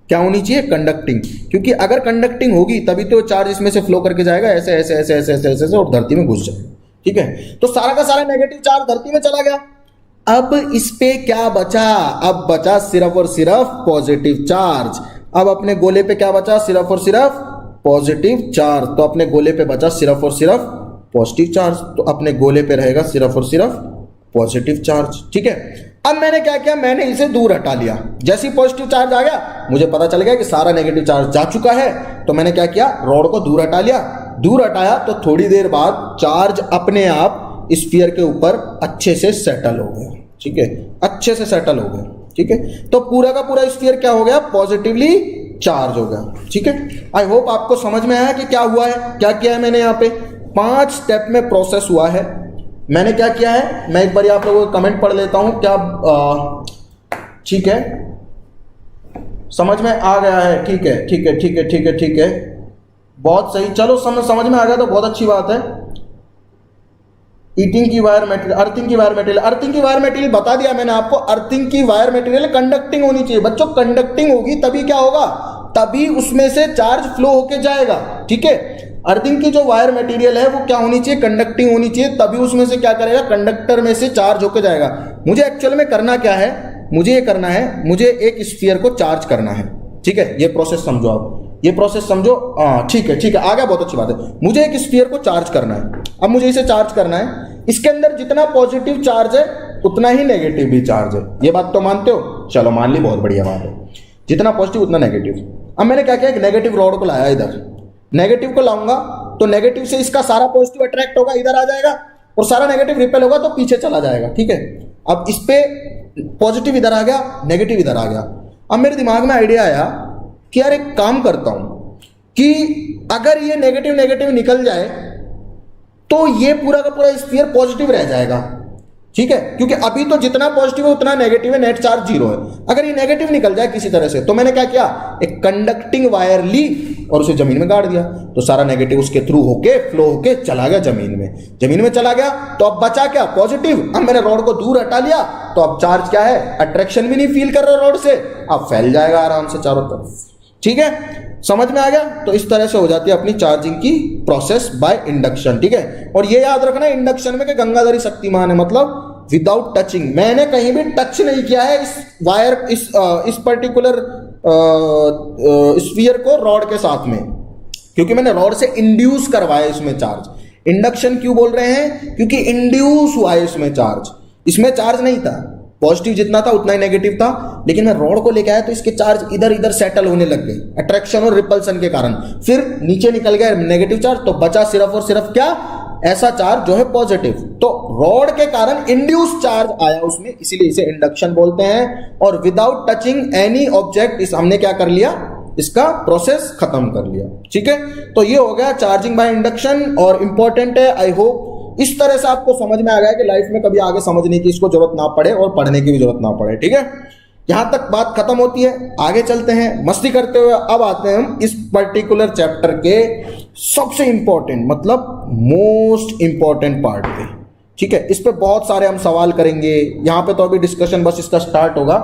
क्या होनी चाहिए, कंडक्टिंग, क्योंकि अगर कंडक्टिंग होगी तभी तो चार्ज इसमें से फ्लो करके जाएगा, ऐसे ऐसे ऐसे ऐसे ऐसे ऐसे, ऐसे और धरती में घुस जाएगा, ठीक है। तो सारा का सारा नेगेटिव चार्ज धरती में चला गया। अब इस पे क्या बचा, अब बचा सिर्फ और सिर्फ पॉजिटिव चार्ज। अब अपने गोले पे क्या बचा, सिर्फ और सिर्फ पॉजिटिव चार्ज। तो अपने गोले पे बचा सिर्फ और सिर्फ पॉजिटिव चार्ज, तो अपने गोले पे रहेगा सिर्फ और सिर्फ पॉजिटिव चार्ज, ठीक है। अब मैंने क्या किया, मैंने इसे दूर हटा लिया। जैसे ही पॉजिटिव चार्ज आ गया मुझे पता चल गया कि सारा नेगेटिव चार्ज जा चुका है, तो मैंने क्या किया, रॉड को दूर हटा लिया। दूर हटाया तो थोड़ी देर बाद चार्ज अपने आप स्फीयर के ऊपर अच्छे से सेटल हो गया, ठीक है, अच्छे से सेटल हो गया, ठीक है। तो पूरा का पूरा स्फीयर क्या हो गया, पॉजिटिवली चार्ज हो गया, ठीक है। आई होप आपको समझ में आया कि क्या हुआ है, क्या किया है मैंने। यहाँ पे 5 स्टेप में प्रोसेस हुआ है। मैंने क्या किया है, मैं एक बार आप लोगों को कमेंट पढ़ लेता हूं, क्या ठीक है, समझ में आ गया है, ठीक है ठीक है ठीक है ठीक है ठीक है, बहुत सही। चलो समझ में आ गया तो बहुत अच्छी बात है। ईटिंग की वायर मटेरियल, अर्थिंग की वायर मटेरियल, अर्थिंग की वायर मटेरियल बता दिया मैंने आपको। अर्थिंग की वायर मटेरियल कंडक्टिंग होनी चाहिए बच्चों, कंडक्टिंग होगी तभी क्या होगा, तभी उसमें से चार्ज फ्लो होके जाएगा, ठीक है। अर्थिंग की जो वायर मटेरियल है वो क्या होनी चाहिए, कंडक्टिंग होनी चाहिए, तभी उसमें से क्या करेगा, कंडक्टर में से चार्ज होके जाएगा। मुझे एक्चुअल में करना क्या है, मुझे ये करना है, मुझे एक स्फीयर को चार्ज करना है, ठीक है। ये प्रोसेस समझो आप, ये प्रोसेस समझो, हाँ ठीक है ठीक है, आ गया, बहुत अच्छी बात है। मुझे एक स्फीयर को चार्ज करना है। अब मुझे इसे चार्ज करना है, इसके अंदर जितना पॉजिटिव चार्ज है उतना ही नेगेटिव भी चार्ज है। ये बात तो मानते हो, चलो मान ली, बहुत बढ़िया बात है। जितना पॉजिटिव उतना नेगेटिव। अब मैंने क्या किया, एक नेगेटिव रॉड को लाया इधर, नेगेटिव को लाऊंगा तो नेगेटिव से इसका सारा पॉजिटिव अट्रैक्ट होगा, इधर आ जाएगा, और सारा नेगेटिव रिपेल होगा तो पीछे चला जाएगा, ठीक है। अब इस पे पॉजिटिव इधर आ गया, नेगेटिव इधर आ गया। अब मेरे दिमाग में आइडिया आया कि यार एक काम करता हूं कि अगर ये नेगेटिव नेगेटिव निकल जाए तो ये पूरा का पूरा स्फीयर पॉजिटिव रह जाएगा, ठीक है, क्योंकि अभी तो जितना पॉजिटिव है उतना नेगेटिव है, नेट चार्ज जीरो है। अगर ये नेगेटिव निकल जाए किसी तरह से, तो मैंने क्या किया, एक कंडक्टिंग वायर ली और उसे जमीन में गाड़ दिया, तो सारा नेगेटिव उसके थ्रू होके फ्लो होके चला गया जमीन में। जमीन में चला गया तो अब बचा क्या, पॉजिटिव। अब मैंने रॉड को दूर हटा लिया तो अब चार्ज क्या है, अट्रैक्शन भी नहीं फील कर रहा रॉड से, अब फैल जाएगा आराम से चारों तरफ, ठीक है। समझ में आ गया। तो इस तरह से हो जाती है अपनी चार्जिंग की प्रोसेस बाय इंडक्शन, ठीक है। और ये याद रखना इंडक्शन में कि गंगाधरी शक्तिमान है, मतलब विदाउट टचिंग। मैंने कहीं भी टच नहीं किया है इस वायर, इस पर्टिकुलर स्फीयर को रॉड के साथ में, क्योंकि मैंने रॉड से इंड्यूस करवाया इसमें चार्ज। इंडक्शन क्यों बोल रहे हैं, क्योंकि इंड्यूस हुआ है इसमें चार्ज, इसमें चार्ज नहीं था, पॉजिटिव जितना था उतना ही नेगेटिव था, लेकिन मैं रॉड को लेके आया तो इसके चार्ज इधर इधर सेटल होने लग गए अट्रैक्शन और रिपल्सन के कारण, फिर नीचे निकल गया नेगेटिव चार्ज, तो बचा सिर्फ और सिर्फ क्या, ऐसा चार्ज जो है पॉजिटिव। तो रॉड के कारण इंड्यूस चार्ज आया उसमें, इसीलिए इसे इंडक्शन बोलते हैं। और विदाउट टचिंग एनी ऑब्जेक्ट, इस हमने क्या कर लिया, इसका प्रोसेस खत्म कर लिया। ठीक है, तो ये हो गया चार्जिंग बाय इंडक्शन और इंपॉर्टेंट है। आई होप इस तरह से आपको समझ में आ गया कि लाइफ में कभी आगे समझने की इसको जरूरत ना पड़े और पढ़ने की भी जरूरत ना पड़े। ठीक है, यहां तक बात खत्म होती है। आगे चलते हैं मस्ती करते हुए। अब आते हैं हम इस पर्टिकुलर चैप्टर के सबसे इंपॉर्टेंट, मतलब मोस्ट इंपॉर्टेंट पार्ट पे। ठीक है, इस पे बहुत सारे हम सवाल करेंगे। यहां पे तो अभी डिस्कशन बस इसका स्टार्ट होगा।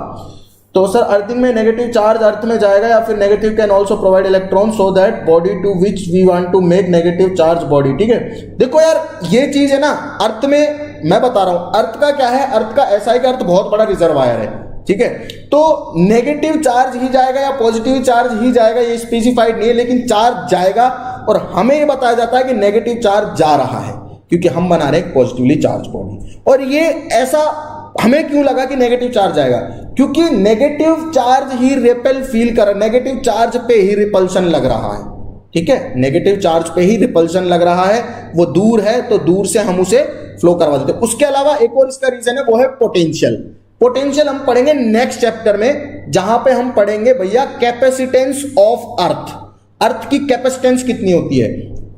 तो सर, अर्थिंग में नेगेटिव चार्ज अर्थ में जाएगा या फिर negative can also provide electron so that body to which we want to make negative charge body. ठीक है, देखो यार, ये चीज है ना, अर्थ में मैं बता रहा हूं, अर्थ का क्या है, अर्थ का ऐसा है कि अर्थ बहुत बड़ा रिजर्वायर है। ठीक है, तो नेगेटिव चार्ज ही जाएगा या पॉजिटिव चार्ज ही जाएगा ये स्पेसिफाइड नहीं है, लेकिन चार्ज जाएगा। और हमें ये बताया जाता है कि नेगेटिव चार्ज जा रहा है क्योंकि हम बना रहे हैं पॉजिटिवली चार्ज बॉडी। और ये ऐसा हमें क्यों लगा कि नेगेटिव चार्ज आएगा, क्योंकि नेगेटिव चार्ज ही रिपेल फील कर, नेगेटिव चार्ज पे ही रिपल्शन लग रहा है। ठीक है, नेगेटिव चार्ज पे ही रिपल्शन लग रहा है, वो दूर है तो दूर से हम उसे फ्लो करवा देते हैं। उसके अलावा एक और इसका रीजन है, वो है पोटेंशियल। पोटेंशियल हम पढ़ेंगे नेक्स्ट चैप्टर में, जहां पे हम पढ़ेंगे भैया कैपेसिटेंस ऑफ अर्थ। अर्थ की कैपेसिटेंस कितनी होती है।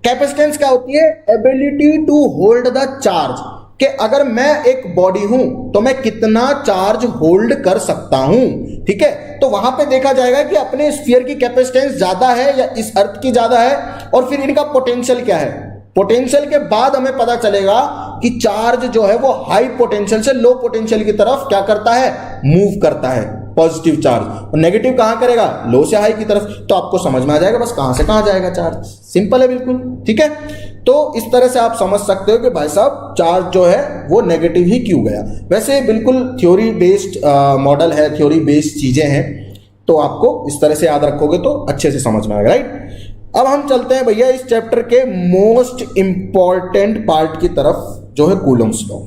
कैपेसिटेंस क्या होती है, ability to hold the charge, कि अगर मैं एक बॉडी हूं तो मैं कितना चार्ज होल्ड कर सकता हूं। ठीक है, तो वहां पे देखा जाएगा कि अपने स्फीयर की कैपेसिटेंस ज्यादा है या इस अर्थ की ज्यादा है, और फिर इनका पोटेंशियल क्या है। पोटेंशियल के बाद हमें पता चलेगा कि चार्ज जो है वो हाई पोटेंशियल से लो पोटेंशियल की तरफ क्या करता है, मूव करता है, पॉजिटिव चार्ज। और नेगेटिव कहां करेगा, लो से हाई की तरफ। तो आपको समझ में आ जाएगा बस कहां से कहां जाएगा चार्ज, सिंपल है बिल्कुल। ठीक है, तो इस तरह से आप समझ सकते हो कि भाई साहब चार्ज जो है वो नेगेटिव ही क्यों गया। वैसे बिल्कुल थ्योरी बेस्ड मॉडल है, थ्योरी बेस्ड चीजें हैं, तो आपको इस तरह से याद रखोगे तो अच्छे से समझ में आएगा। राइट, अब हम चलते हैं भैया इस चैप्टर के मोस्ट इंपॉर्टेंट पार्ट की तरफ, जो है कूलम्स लॉ।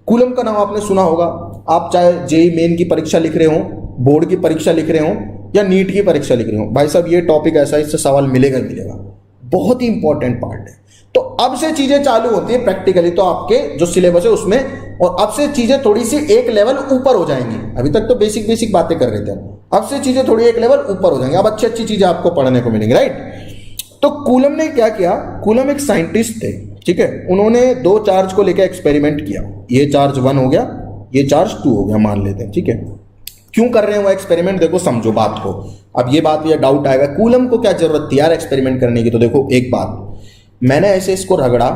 कूलम का नाम आपने सुना होगा, आप चाहे जेई मेन की परीक्षा लिख रहे हो, बोर्ड की परीक्षा लिख रहे हो या नीट की परीक्षा लिख रहे हो, भाई साहब ये टॉपिक ऐसा, इससे सवाल मिलेगा ही मिलेगा, बहुत ही इंपॉर्टेंट पार्ट है। तो अब से चीजें चालू होती है प्रैक्टिकली, तो आपके जो सिलेबस है उसमें, और अब से चीजें थोड़ी सी एक लेवल ऊपर हो जाएंगी। अभी तक तो बेसिक बेसिक बातें कर रहे थे, अब से चीजें थोड़ी एक लेवल ऊपर हो जाएंगी, अब अच्छी अच्छी चीजें आपको पढ़ने को मिलेंगी। राइट, तो कूलम ने क्या किया, कूलम एक साइंटिस्ट थे। ठीक है, उन्होंने दो चार्ज को लेकर एक्सपेरिमेंट किया, ये चार्ज 1 हो गया, ये चार्ज 2 हो गया, मान लेते हैं। ठीक है, क्यों कर रहे हैं वो एक्सपेरिमेंट, देखो समझो बात को। अब ये बात, ये डाउट आएगा, कूलम को क्या जरूरत थी यार एक्सपेरिमेंट करने की। तो देखो एक बात, मैंने ऐसे इसको रगड़ा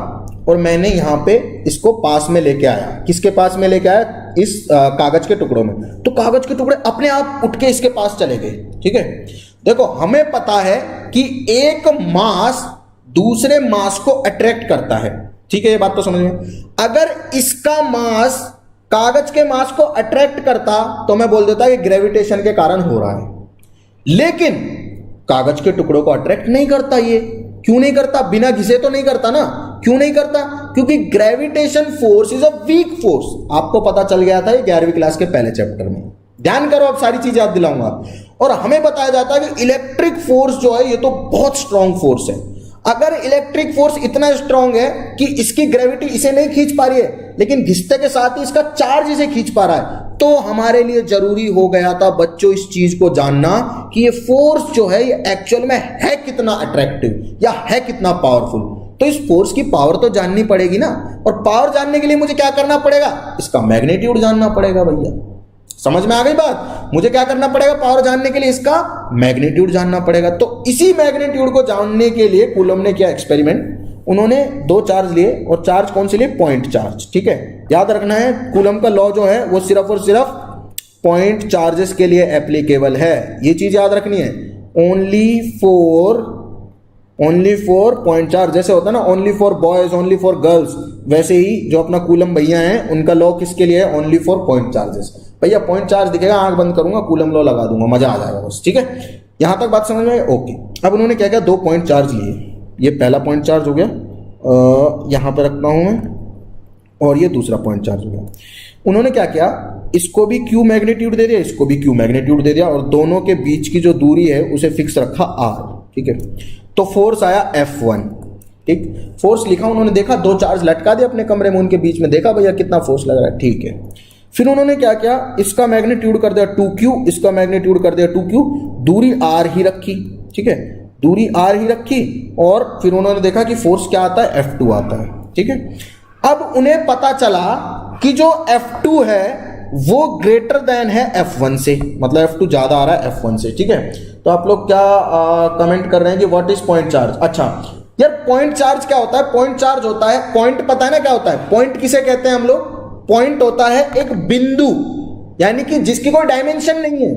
और मैंने यहां पे इसको पास में लेके आया, किसके पास में लेके आया, इस कागज के टुकड़ों में, तो कागज के टुकड़े अपने आप उठ के इसके पास चले गए। ठीक है, देखो हमें पता है कि एक मास दूसरे मास को अट्रैक्ट करता है। ठीक है, ये बात तो समझ में। अगर इसका मास कागज के मास को अट्रैक्ट करता तो मैं बोल देता कि ग्रेविटेशन के कारण हो रहा है, लेकिन कागज के टुकड़ों को अट्रैक्ट नहीं करता। ये क्यों नहीं करता, बिना घिसे तो नहीं करता ना। क्यों नहीं करता, क्योंकि gravitation force is a weak force. आपको पता चल गया था ये 11वीं क्लास के पहले चैप्टर में। ध्यान करो, अब सारी चीजें याद दिलाऊंगा। और हमें बताया जाता है कि इलेक्ट्रिक फोर्स जो है ये तो बहुत स्ट्रांग फोर्स है। अगर इलेक्ट्रिक फोर्स इतना स्ट्रांग है कि इसकी ग्रेविटी इसे नहीं खींच पा रही है, लेकिन घिसते के साथ ही इसका चार्ज इसे खींच पा रहा है, तो हमारे लिए जरूरी हो गया था बच्चों इस चीज को जानना कि ये फोर्स जो है ये एक्चुअल में है कितना अट्रैक्टिव या है कितना पावरफुल। तो इस फोर्स की पावर तो जाननी पड़ेगी ना, और पावर जानने के लिए मुझे क्या करना पड़ेगा, इसका मैग्नीट्यूड जानना पड़ेगा। भैया समझ में आ गई बात, मुझे क्या करना पड़ेगा, पावर जानने के लिए इसका मैग्नीट्यूड जानना पड़ेगा। तो इसी मैग्नीट्यूड को जानने के लिए कूलम ने किया एक्सपेरिमेंट। उन्होंने दो चार्ज लिए, और चार्ज कौन से लिए, पॉइंट चार्ज। ठीक है, याद रखना है कूलम का लॉ जो है वो सिर्फ और सिर्फ पॉइंट चार्जेस के लिए एप्लीकेबल है, ये चीज याद रखनी है। ओनली फॉर पॉइंट चार्ज, जैसे होता है ना only for boys, only for girls, वैसे ही जो अपना कूलम भैया हैं उनका लॉ किसके लिए है, ओनली फॉर पॉइंट चार्जेस। भैया पॉइंट चार्ज दिखेगा, आंख बंद करूंगा, कूलम लॉ लगा दूंगा, मजा आ जाएगा बस। ठीक है, यहां तक बात समझ में, ओके। अब उन्होंने क्या किया, दो पॉइंट चार्ज लिए, ये पहला पॉइंट चार्ज हो गया, यहां पर रखता हूं मैं, और ये दूसरा पॉइंट चार्ज हो गया। उन्होंने क्या किया, इसको भी क्यू मैग्नीट्यूड दे दिया, इसको भी क्यू मैग्नीट्यूड दे दिया, और दोनों के बीच की जो दूरी है उसे फिक्स रखा r। ठीक है, तो फोर्स आया F1। ठीक, फोर्स लिखा, उन्होंने देखा, दो चार्ज लटका दिया अपने कमरे में, उनके बीच में देखा भैया कितना फोर्स लग रहा है, ठीक है। फिर उन्होंने क्या किया, इसका मैग्नीट्यूड कर दिया 2q, इसका मैग्नीट्यूड कर दिया 2q, दूरी r ही रखी, ठीक है, दूरी r ही रखी, और फिर उन्होंने देखा कि फोर्स क्या आता है, F2 आता है, ठीक है। अब उन्हें पता चला कि जो F2 है वो ग्रेटर देन है F1 से, मतलब F2 ज्यादा आ रहा है F1 से, ठीक है। तो आप लोग क्या कमेंट कर रहे हैं कि व्हाट इज पॉइंट चार्ज। अच्छा यार, पॉइंट चार्ज क्या होता है, पॉइंट चार्ज होता है, पॉइंट पता है ना क्या होता है, पॉइंट किसे कहते हैं हम लोग, पॉइंट होता है एक बिंदु, यानी कि जिसकी कोई डायमेंशन नहीं है।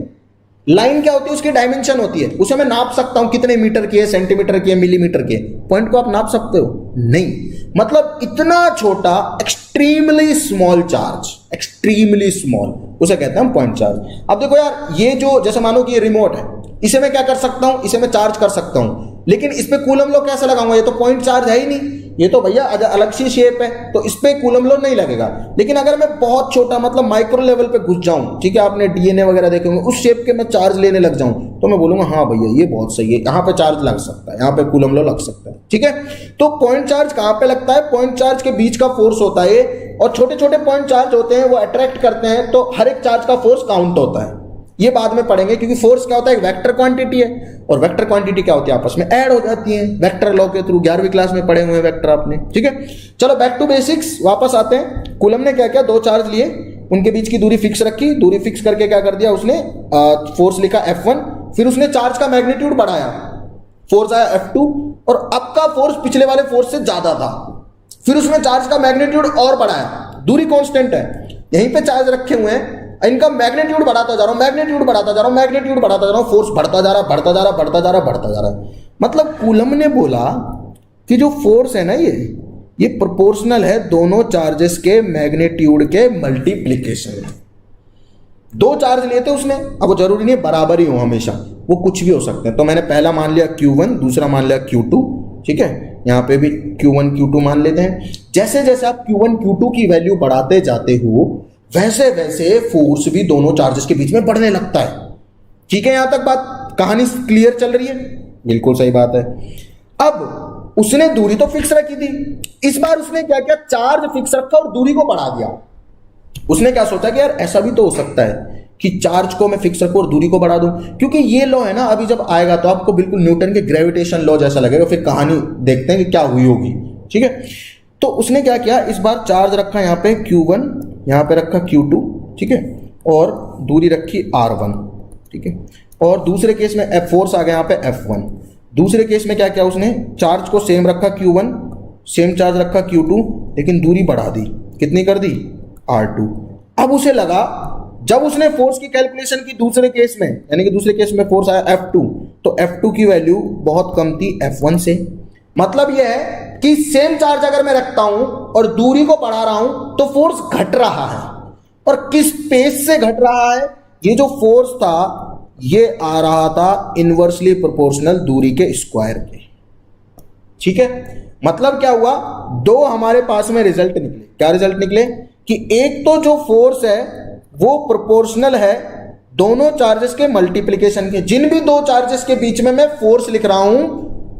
लाइन क्या होती है, उसकी डायमेंशन होती है, उसे मैं नाप सकता हूं कितने मीटर की है, सेंटीमीटर की है, मिलीमीटर की है। पॉइंट को आप नाप सकते हो नहीं, मतलब इतना छोटा, extremely small charge, extremely small, उसे कहते हैं हम पॉइंट चार्ज। अब देखो यार, ये जो जैसे मानो कि ये रिमोट है, इसे मैं क्या कर सकता हूं, इसे मैं चार्ज कर सकता हूं, लेकिन इस पे कूलम लो कैसे लगाऊंगा, ये तो पॉइंट चार्ज है ही नहीं, ये तो भैया अलग सी शेप है, तो इस पे कूलम लो नहीं लगेगा। लेकिन अगर मैं बहुत छोटा, मतलब माइक्रो लेवल पे घुस जाऊं, ठीक है, आपने डीएनए वगैरह देखे होंगे, उस शेप के मैं चार्ज लेने लग जाऊं, तो मैं बोलूंगा हाँ भैया ये बहुत सही है, यहाँ पे चार्ज लग सकता है, यहाँ पे कूलम लो लग सकता है, ठीक है। तो पॉइंट चार्ज कहाँ पे लगता है, पॉइंट चार्ज के बीच का फोर्स होता है, और छोटे छोटे पॉइंट चार्ज होते हैं वो अट्रैक्ट करते हैं, तो हर एक चार्ज का फोर्स काउंट होता है। ये बाद में पढ़ेंगे, क्योंकि फोर्स क्या होता है, एक वेक्टर क्वांटिटी है, और वेक्टर क्वांटिटी क्या होती है, आपस में ऐड हो जाती है, वेक्टर लॉ के थ्रू 11वीं क्लास में पढ़े हुए हैं वेक्टर आपने, ठीक है। चलो बैक टू बेसिक्स वापस आते हैं। कूलम ने क्या किया, दो चार्ज लिए, उनके बीच की दूरी फिक्स रखी, दूरी फिक्स करके क्या कर दिया उसने, फोर्स लिखा F1, फिर उसने चार्ज का मैग्नीट्यूड बढ़ाया, फोर्स आया F2, और अब का फोर्स पिछले वाले फोर्स से ज्यादा था, फिर उसने चार्ज का मैग्नीट्यूड और बढ़ाया, दूरी कांस्टेंट है, यहीं पे चार्ज रखे हुए हैं, इनका मैग्नीट्यूड बढ़ाता जा रहा हूं, मैग्नीट्यूड बढ़ाता जा रहा हूं, मैग्नीट्यूड बढ़ाता जा रहा हूं, फोर्स बढ़ता जा रहा, बढ़ता जा रहा, बढ़ता जा रहा, बढ़ता जा रहा। मतलब कूलम ने बोला कि जो फोर्स है ना, ये प्रोपोर्शनल है दोनों चार्जेस के मैग्नीट्यूड के मल्टीप्लीकेशन में। दो चार्ज लिए थे उसने, अब वो जरूरी नहीं बराबर ही हो हमेशा, वो कुछ भी हो सकते हैं। तो मैंने पहला मान लिया Q1, दूसरा मान लिया Q2, ठीक है, यहाँ पे भी Q1 Q2 मान लेते हैं। जैसे जैसे आप Q1 Q2 की वैल्यू बढ़ाते जाते हो, वैसे वैसे फोर्स भी दोनों चार्जेस के बीच में बढ़ने लगता है, ठीक है। यहां तक बात, कहानी क्लियर चल रही है, बिल्कुल सही बात है। अब उसने दूरी तो फिक्स रखी थी, इस बार उसने क्या किया, चार्ज फिक्स रखा और दूरी को बढ़ा दिया। उसने क्या सोचा कि यार ऐसा भी तो हो सकता है कि चार्ज को मैं फिक्स रखूं और दूरी को बढ़ा दूं, क्योंकि ये लॉ है ना, अभी जब आएगा तो आपको बिल्कुल न्यूटन के ग्रेविटेशन लॉ जैसा लगेगा। फिर कहानी देखते हैं कि क्या हुई होगी, ठीक है। तो उसने क्या किया, इस बार चार्ज रखा यहाँ पे Q1, यहाँ पे रखा Q2, ठीक है, और दूरी रखी R1, ठीक है, और दूसरे केस में फोर्स आ गया यहाँ पे F1। दूसरे केस में क्या किया उसने, चार्ज को सेम रखा Q1, सेम चार्ज रखा Q2, लेकिन दूरी बढ़ा दी, कितनी कर दी, R2। अब उसे लगा, जब उसने फोर्स की कैलकुलेशन की दूसरे केस में, यानी कि दूसरे केस में फोर्स आया F2, तो F2 की वैल्यू बहुत कम थी F1 से। मतलब यह है कि सेम चार्ज अगर मैं रखता हूं और दूरी को बढ़ा रहा हूं तो फोर्स घट रहा है, और किस पेस से घट रहा है, ये जो फोर्स था ये आ रहा था इनवर्सली प्रोपोर्शनल दूरी के स्क्वायर के, ठीक है। मतलब क्या हुआ, दो हमारे पास में रिजल्ट निकले। क्या रिजल्ट निकले कि एक तो जो फोर्स है वो प्रोपोर्शनल है दोनों चार्जेस के मल्टीप्लीकेशन के। जिन भी दो चार्जेस के बीच में मैं फोर्स लिख रहा हूं,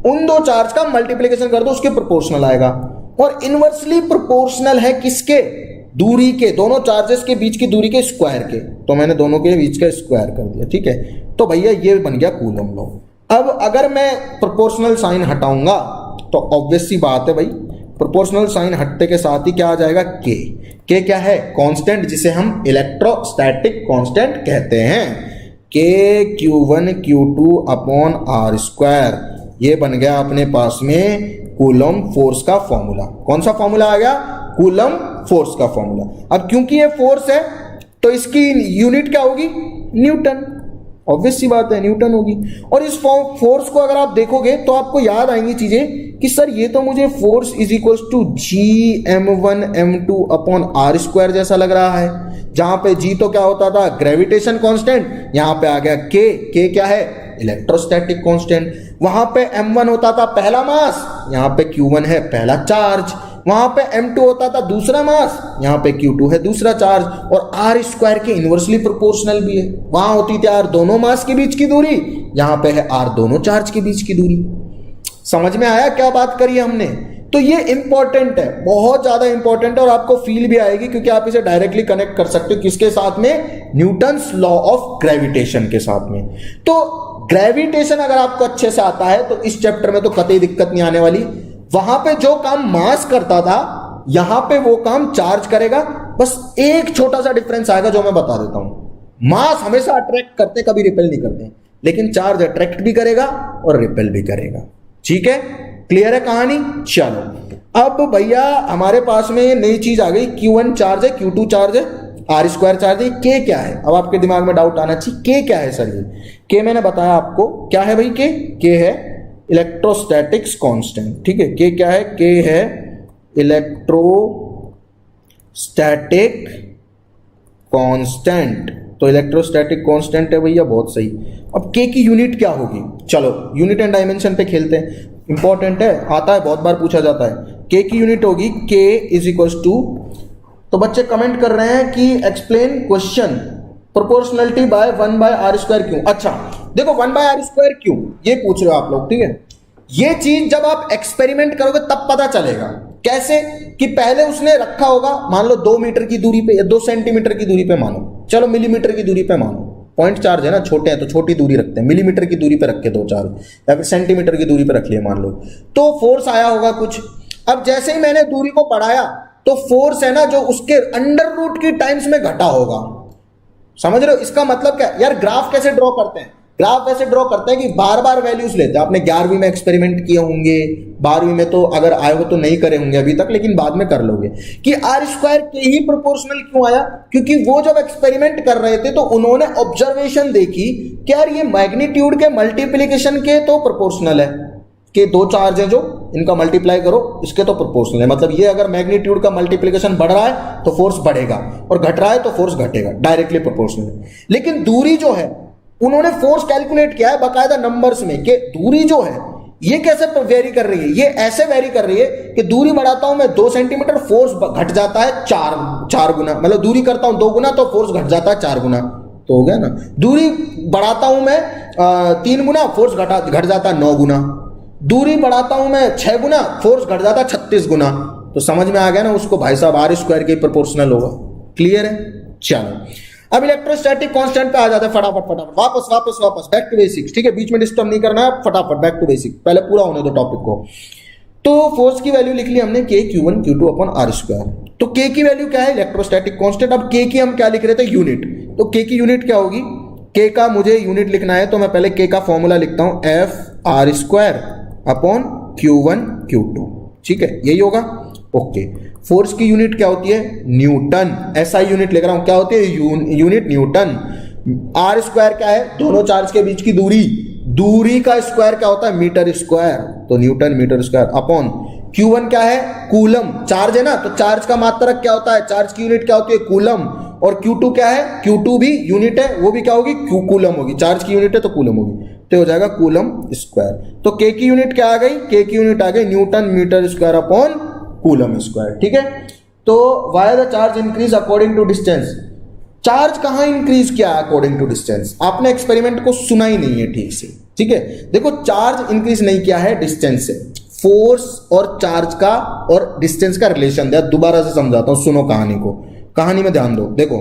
उन दो चार्ज का मल्टीप्लिकेशन कर दो, उसके प्रोपोर्शनल आएगा। और इनवर्सली प्रोपोर्शनल है किसके, दूरी के, दोनों चार्जेस के बीच की दूरी के स्क्वायर के। तो मैंने दोनों के बीच का स्क्वायर कर दिया, ठीक है। तो भैया ये बन गया कूलम लॉ। अब अगर मैं प्रोपोर्शनल साइन हटाऊंगा तो ऑब्वियस सी बात है भाई, प्रोपोर्शनल साइन हटने के साथ ही क्या आ जाएगा, के क्या है, कांस्टेंट, जिसे हम इलेक्ट्रोस्टैटिक कांस्टेंट कहते हैं। के Q1 Q2 upon R square, ये बन गया अपने पास में कूलम फोर्स का फॉर्मूला। कौन सा फॉर्मूला आ गया, कूलम फोर्स का फॉर्मूला। अब क्योंकि ये फोर्स है तो इसकी यूनिट क्या होगी, न्यूटन, ऑब्वियस सी बात है न्यूटन होगी। और इस फोर्स को अगर आप देखोगे तो आपको याद आएंगी चीजें कि सर ये तो मुझे force is equal to Gm1 m2 upon R square जैसा लग रहा है, जहां पे G तो क्या होता था, ग्रेविटेशन कांस्टेंट, यहां पे आ गया K क्या है, इलेक्ट्रोस्टैटिक कांस्टेंट। वहां पे m1 होता था पहला मास, यहां पे Q1 है पहला चार्ज। वहां पे m2 होता था दूसरा मास, यहां पे Q2 है दूसरा चार्ज। और R स्क्वायर के इनवर्सली प्रोपोर्शनल भी है। वहां होती थी R दोनों मास के बीच की दूरी, यहां पे है R दोनों चार्ज के बीच की दूरी। समझ में आया क्या बात करी हमने? तो ये इंपॉर्टेंट है, बहुत ज्यादा इंपॉर्टेंट है और आपको फील भी आएगी क्योंकि आप इसे डायरेक्टली कनेक्ट कर सकते हो किसके साथ में? न्यूटन्स लॉ ऑफ ग्रेविटेशन के साथ में। तो ग्रेविटेशन अगर आपको अच्छे से आता है तो इस चैप्टर में तो कतई दिक्कत नहीं आने वाली। वहां पे जो काम मास करता था यहां पे वो काम चार्ज करेगा, बस एक छोटा सा डिफरेंस आएगा जो मैं बता देता हूं। मास हमेशा अट्रैक्ट करते, कभी रिपेल नहीं करते, लेकिन चार्ज अट्रैक्ट भी करेगा और रिपेल भी करेगा। ठीक है, क्लियर है कहानी? चलो अब भैया हमारे पास में ये नई चीज आ गई, Q1 चार्ज है, Q2 चार्ज है, R² चार्ज है, K क्या है? अब आपके दिमाग में डाउट आना चाहिए, K क्या है सर? ये K मैंने बताया आपको क्या है भाई। K है इलेक्ट्रोस्टैटिक्स कांस्टेंट। ठीक है, K क्या है? K है इलेक्ट्रोस्टैटिक कांस्टेंट। तो इलेक्ट्रोस्टैटिक कांस्टेंट है भैया, बहुत सही। अब K की यूनिट क्या होगी? चलो यूनिट एंड डायमेंशन पे खेलते हैं, इंपॉर्टेंट है, आता है, बहुत बार पूछा जाता है। K की यूनिट होगी K इज इक्वल टू, तो बच्चे कमेंट कर रहे हैं कि explain question proportionality bye 1/r² क्यों? अच्छा देखो 1/r² क्यों ये पूछ रहे हो आप लोग। ठीक है, ये चीज जब आप एक्सपेरिमेंट करोगे तब पता चलेगा। कैसे? कि पहले उसने रखा होगा, मान लो 2 मीटर की दूरी पे या 2 सेंटीमीटर की दूरी पे मानो, चलो मिलीमीटर की दूरी पे मानो, पॉइंट चार्ज है ना, छोटे हैं तो छोटी दूरी रखते हैं, मिलीमीटर की दूरी पे रख के दो चार्ज, या फिर सेंटीमीटर की दूरी पे रख लिए मान लो, तो फोर्स आया होगा कुछ। अब जैसे ही मैंने दूरी को बढ़ाया तो फोर्स है ना जो उसके अंडर रूट की टाइम्स में घटा होगा। समझ रहे हो? इसका मतलब क्या यार? ग्राफ कैसे ड्रॉ करते हैं? ग्राफ ऐसे ड्रॉ करते हैं कि बार बार वैल्यूज लेते हैं। आपने 11वीं में एक्सपेरिमेंट किए होंगे, 12वीं में तो अगर आए हो तो नहीं करे होंगे अभी तक, लेकिन बाद में कर लोगे कि R² के ही प्रोपोर्शनल क्यों आया? क्योंकि वो जब एक्सपेरिमेंट कर रहे थे तो उन्होंने ऑब्जर्वेशन देखी कि यार ये मैग्नीट्यूड के मल्टीप्लीकेशन के तो प्रोपोर्शनल है, कि 2 चार्ज हैं जो इनका मल्टीप्लाई करो इसके तो प्रोपोर्शनल है। मतलब ये अगर मैग्नीट्यूड का मल्टीप्लीकेशन बढ़ रहा है तो फोर्स बढ़ेगा और घट रहा है तो फोर्स घटेगा, डायरेक्टली प्रोपोर्शनल है। लेकिन दूरी जो है उन्होंने फोर्स कैलकुलेट किया है बाकायदा नंबर्स में, कि दूरी जो है ये कैसे वेरी कर रही है? ये ऐसे वेरी कर रही है कि दूरी बढ़ाता हूं मैं 2 सेंटीमीटर, फोर्स घट जाता है 4 गुना, मतलब दूरी करता हूं 2 गुना तो फोर्स घट जाता है 4 गुना, तो हो गया ना। दूरी बढ़ाता हूं मैं 3 गुना, फोर्स घट जाता है 9 गुना। दूरी बढ़ाता हूं मैं 6 गुना, फोर्स घट जाता है 36 गुना। तो समझ में आ गया ना उसको भाई साहब R² के प्रोपोर्शनल होगा। क्लियर है? चलो अब इलेक्ट्रोस्टैटिक कांस्टेंट पे आ जाता है फटाफट वापस बैक टू बेसिक्स। ठीक है, बीच में डिस्टर्ब नहीं करना है, फटाफट बैक टू बेसिक, पहले पूरा होने दो टॉपिक को। तो फोर्स की वैल्यू लिख ली हमने K Q1 Q2 अपन R²। तो K की वैल्यू क्या है? Electrostatic constant. अब K की हम क्या लिख रहे थे? यूनिट। तो K की यूनिट क्या होगी? K का मुझे यूनिट लिखना है तो मैं पहले K का फॉर्मूला लिखता हूं FR² अपॉन Q1 Q2। ठीक है, यही होगा। ओके, फोर्स की यूनिट क्या होती है? न्यूटन। SI यूनिट लिख रहा हूं, क्या होती है? Unit Newton. R² क्या है? दोनों चार्ज के बीच की दूरी, दूरी का स्क्वायर क्या होता है? मीटर स्क्वायर, तो newton metre square upon Q1 क्या है? कूलम। चार्ज है ना, तो चार्ज का मात्रक क्या होता है? चार्ज की यूनिट क्या होती है? कूलम। और Q2 क्या है? Q2 भी यूनिट है, वो भी क्या होगी? कूलम होगी। चार्ज की यूनिट है तो कूलम होगी, तो हो जाएगा कूलम स्क्वायर। तो K की यूनिट क्या आ गई? K की यूनिट आ गई newton metre square upon coulomb square. ठीक है, तो why the charge increase according to distance. Charge कहां इंक्रीज किया अकॉर्डिंग टू डिस्टेंस? आपने एक्सपेरिमेंट को सुना ही नहीं है ठीक से। ठीक है, देखो चार्ज इंक्रीज नहीं किया है डिस्टेंस से। फोर्स और चार्ज का और डिस्टेंस का रिलेशन दिया, दोबारा से समझाता हूं, सुनो कहानी को, कहानी में ध्यान दो। देखो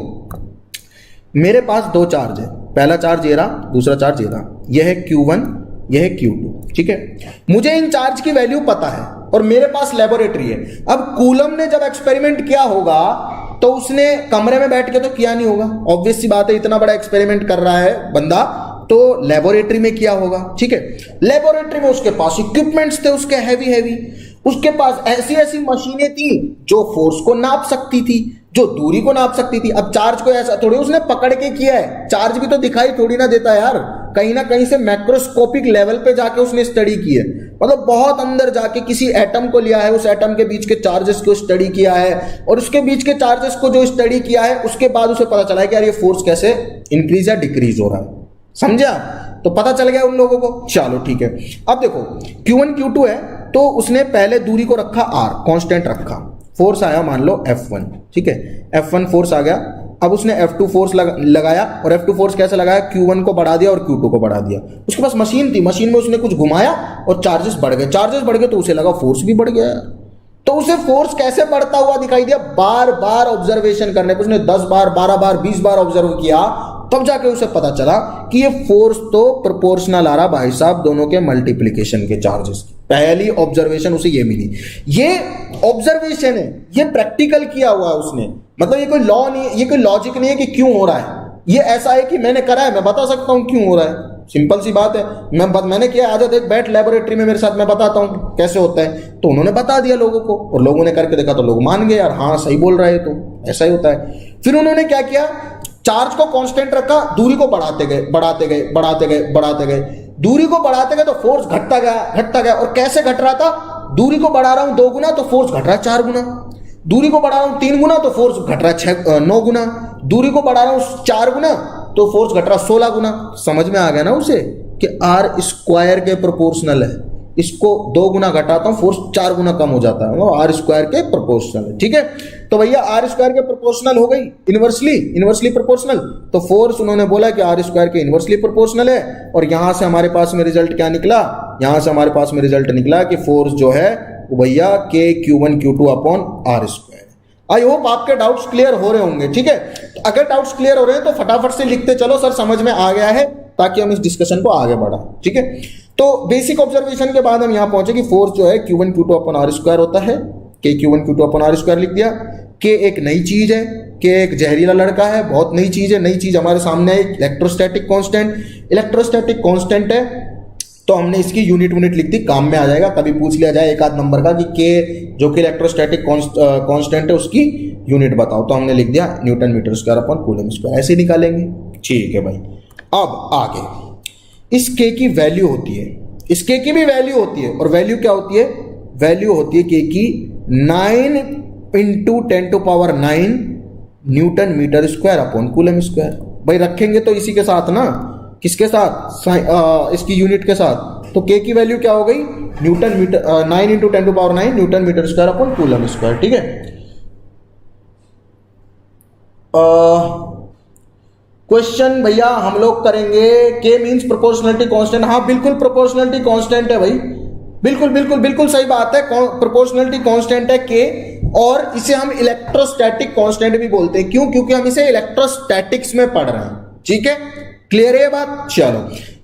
मेरे पास 2 चार्ज है, पहला चार्ज ये रहा, दूसरा चार्ज ये रहा, यह है Q1, यह है Q2। ठीक है, मुझे इन चार्ज की वैल्यू पता है और मेरे पास लेबोरेटरी है। अब कूलम ने जब एक्सपेरिमेंट किया होगा तो उसने कमरे में बैठ के तो किया नहीं होगा, ऑब्वियस सी बात है, इतना बड़ा एक्सपेरिमेंट कर रहा है बंदा, तो लेबोरेटरी में किया होगा। ठीक है, लेबोरेटरी में उसके पास इक्विपमेंट्स थे उसके हैवी, उसके पास ऐसी ऐसी मशीनें थी जो फोर्स को नाप सकती थी, जो दूरी को नाप सकती थी। अब चार्ज को ऐसा थोड़ी उसने पकड़ के किया है, चार्ज भी तो दिखाई थोड़ी ना देता है यार, कहीं ना कहीं से मैक्रोस्कोपिक लेवल पे जाके उसने स्टडी की है, मतलब बहुत अंदर जाके किसी एटम को लिया है, उस एटम के बीच के चार्जेस को स्टडी किया है, और उसके बीच के चार्जेस को जो स्टडी किया है उसके बाद उसे पता चला है कि यार ये फोर्स कैसे इंक्रीज या डिक्रीज हो रहा है। समझा? तो पता चल गया उन लोगों को। चलो ठीक है, अब देखो Q1 Q2 है तो उसने पहले दूरी को रखा R, कांस्टेंट रखा, फोर्स आया मान लो F1। ठीक है, F1 फोर्स आ गया। अब उसने F2 फोर्स लगाया, और F2 फोर्स कैसे लगाया, Q1 को बढ़ा दिया और Q2 को बढ़ा दिया। उसके पास मशीन थी, मशीन में उसने कुछ घुमाया और चार्जेस बढ़ गए तो उसे लगा फोर्स भी बढ़ गया। तो उसे फोर्स कैसे बढ़ता हुआ दिखाई दिया, बार बार ऑब्जर्वेशन करने पर, उसने 10 बार 12 बार 20 बार ऑब्जर्व किया, तब जाके उसे पता चला कि ये फोर्स तो प्रोपोर्शनल आ रहा भाई साहब दोनों के मल्टीप्लिकेशन के चार्जेस की। पहली ऑब्जर्वेशन उसे ये मिली। ये ऑब्जर्वेशन है, ये प्रैक्टिकल किया हुआ है उसने, मतलब ये कोई लॉ नहीं है, ये कोई लॉजिक नहीं है कि क्यों हो रहा है। ये ऐसा है कि मैंने करा है, मैं बता सकता हूं क्यों हो रहा है, सिंपल सी बात है। मैंने किया, आजा देख बैठ लेबोरेटरी में मेरे साथ, मैं बताता हूं कैसे होता है। तो उन्होंने बता दिया लोगों को, और लोगों ने करके देखा तो लोग मान गए, यार हाँ सही बोल रहा है, तो ऐसा ही होता है। फिर उन्होंने क्या किया, चार्ज को कांस्टेंट रखा, दूरी को बढ़ाते गए बढ़ाते गए बढ़ाते गए बढ़ाते गए, दूरी को बढ़ाते गए तो फोर्स घटता गया। और कैसे घट रहा था, दूरी को बढ़ा रहा हूं 2 गुना तो फोर्स घट रहा है 4 गुना, दूरी को बढ़ा रहा हूं 3 गुना तो फोर्स घट रहा है 9 गुना, दूरी को बढ़ा रहा हूं 4 गुना तो फोर्स घट रहा है 16 गुना। समझ में आ गया ना उसे कि आर स्क्वायर के प्रोपोर्शनल है, इसको 2 गुना घटाता हूं फोर्स 4 गुना कम हो जाता है, वो आर स्क्वायर के प्रोपोर्शनल है। ठीक है, तो भैया आर स्क्वायर के प्रोपोर्शनल हो गई, इनवर्सली प्रोपोर्शनल। तो फोर्स उन्होंने बोला कि आर स्क्वायर के इनवर्सली प्रोपोर्शनल है, और यहां से हमारे पास में रिजल्ट क्या निकला, यहां से हमारे पास में रिजल्ट निकला कि फोर्स जो है वो भैया के Q1 Q2 upon R square. I hope आपके डाउट्स क्लियर हो रहे होंगे। ठीक है, तो अगर डाउट्स क्लियर हो रहे हैं तो फटाफट से लिखते चलो सर समझ में आ गया है, ताकि हम इस डिस्कशन को आगे बढ़ाएं। ठीक है, तो बेसिक ऑब्जर्वेशन के बाद हम यहां पहुंचे कि फोर्स जो है Q1 Q2 upon R square होता है, के Q1 Q2 upon R square लिख दिया। के एक नई चीज है, के एक जहरीला लड़का है, बहुत नई चीज है, नई चीज हमारे सामने है, इलेक्ट्रोस्टैटिक कांस्टेंट है, तो हमने इसकी यूनिट लिख दी, काम में आ जाएगा। कभी पूछ लिया जाए एक आध नंबर का कि के जो कि इलेक्ट्रोस्टैटिक कांस्टेंट है उसकी यूनिट बताओ, तो हमने लिख दिया newton metre square upon coulomb square, ऐसे निकालेंगे। ठीक है भाई, अब आगे इस के की वैल्यू होती है, इस के की भी वैल्यू होती है, और वैल्यू क्या होती है, वैल्यू होती है के की 9 × 10⁹ newton metre square upon coulomb square. भाई रखेंगे तो इसी के साथ ना, किसके साथ, इसकी यूनिट के साथ। तो के की वैल्यू क्या हो गई, 9 × 10⁹ newton metre square upon coulomb square. ठीक है, क्वेश्चन भैया हम लोग करेंगे, के मींस प्रोपोर्शनलिटी कांस्टेंट। हाँ बिल्कुल प्रोपोर्शनलिटी कांस्टेंट है भाई, बिल्कुल सही बात है, प्रोपोर्शनलिटी कांस्टेंट है के, और इसे हम इलेक्ट्रोस्टैटिक कांस्टेंट भी बोलते हैं। क्यों, क्योंकि हम इसे इलेक्ट्रोस्टैटिक्स में पढ़ रहे हैं। ठीक है, क्लियर है बात। चलो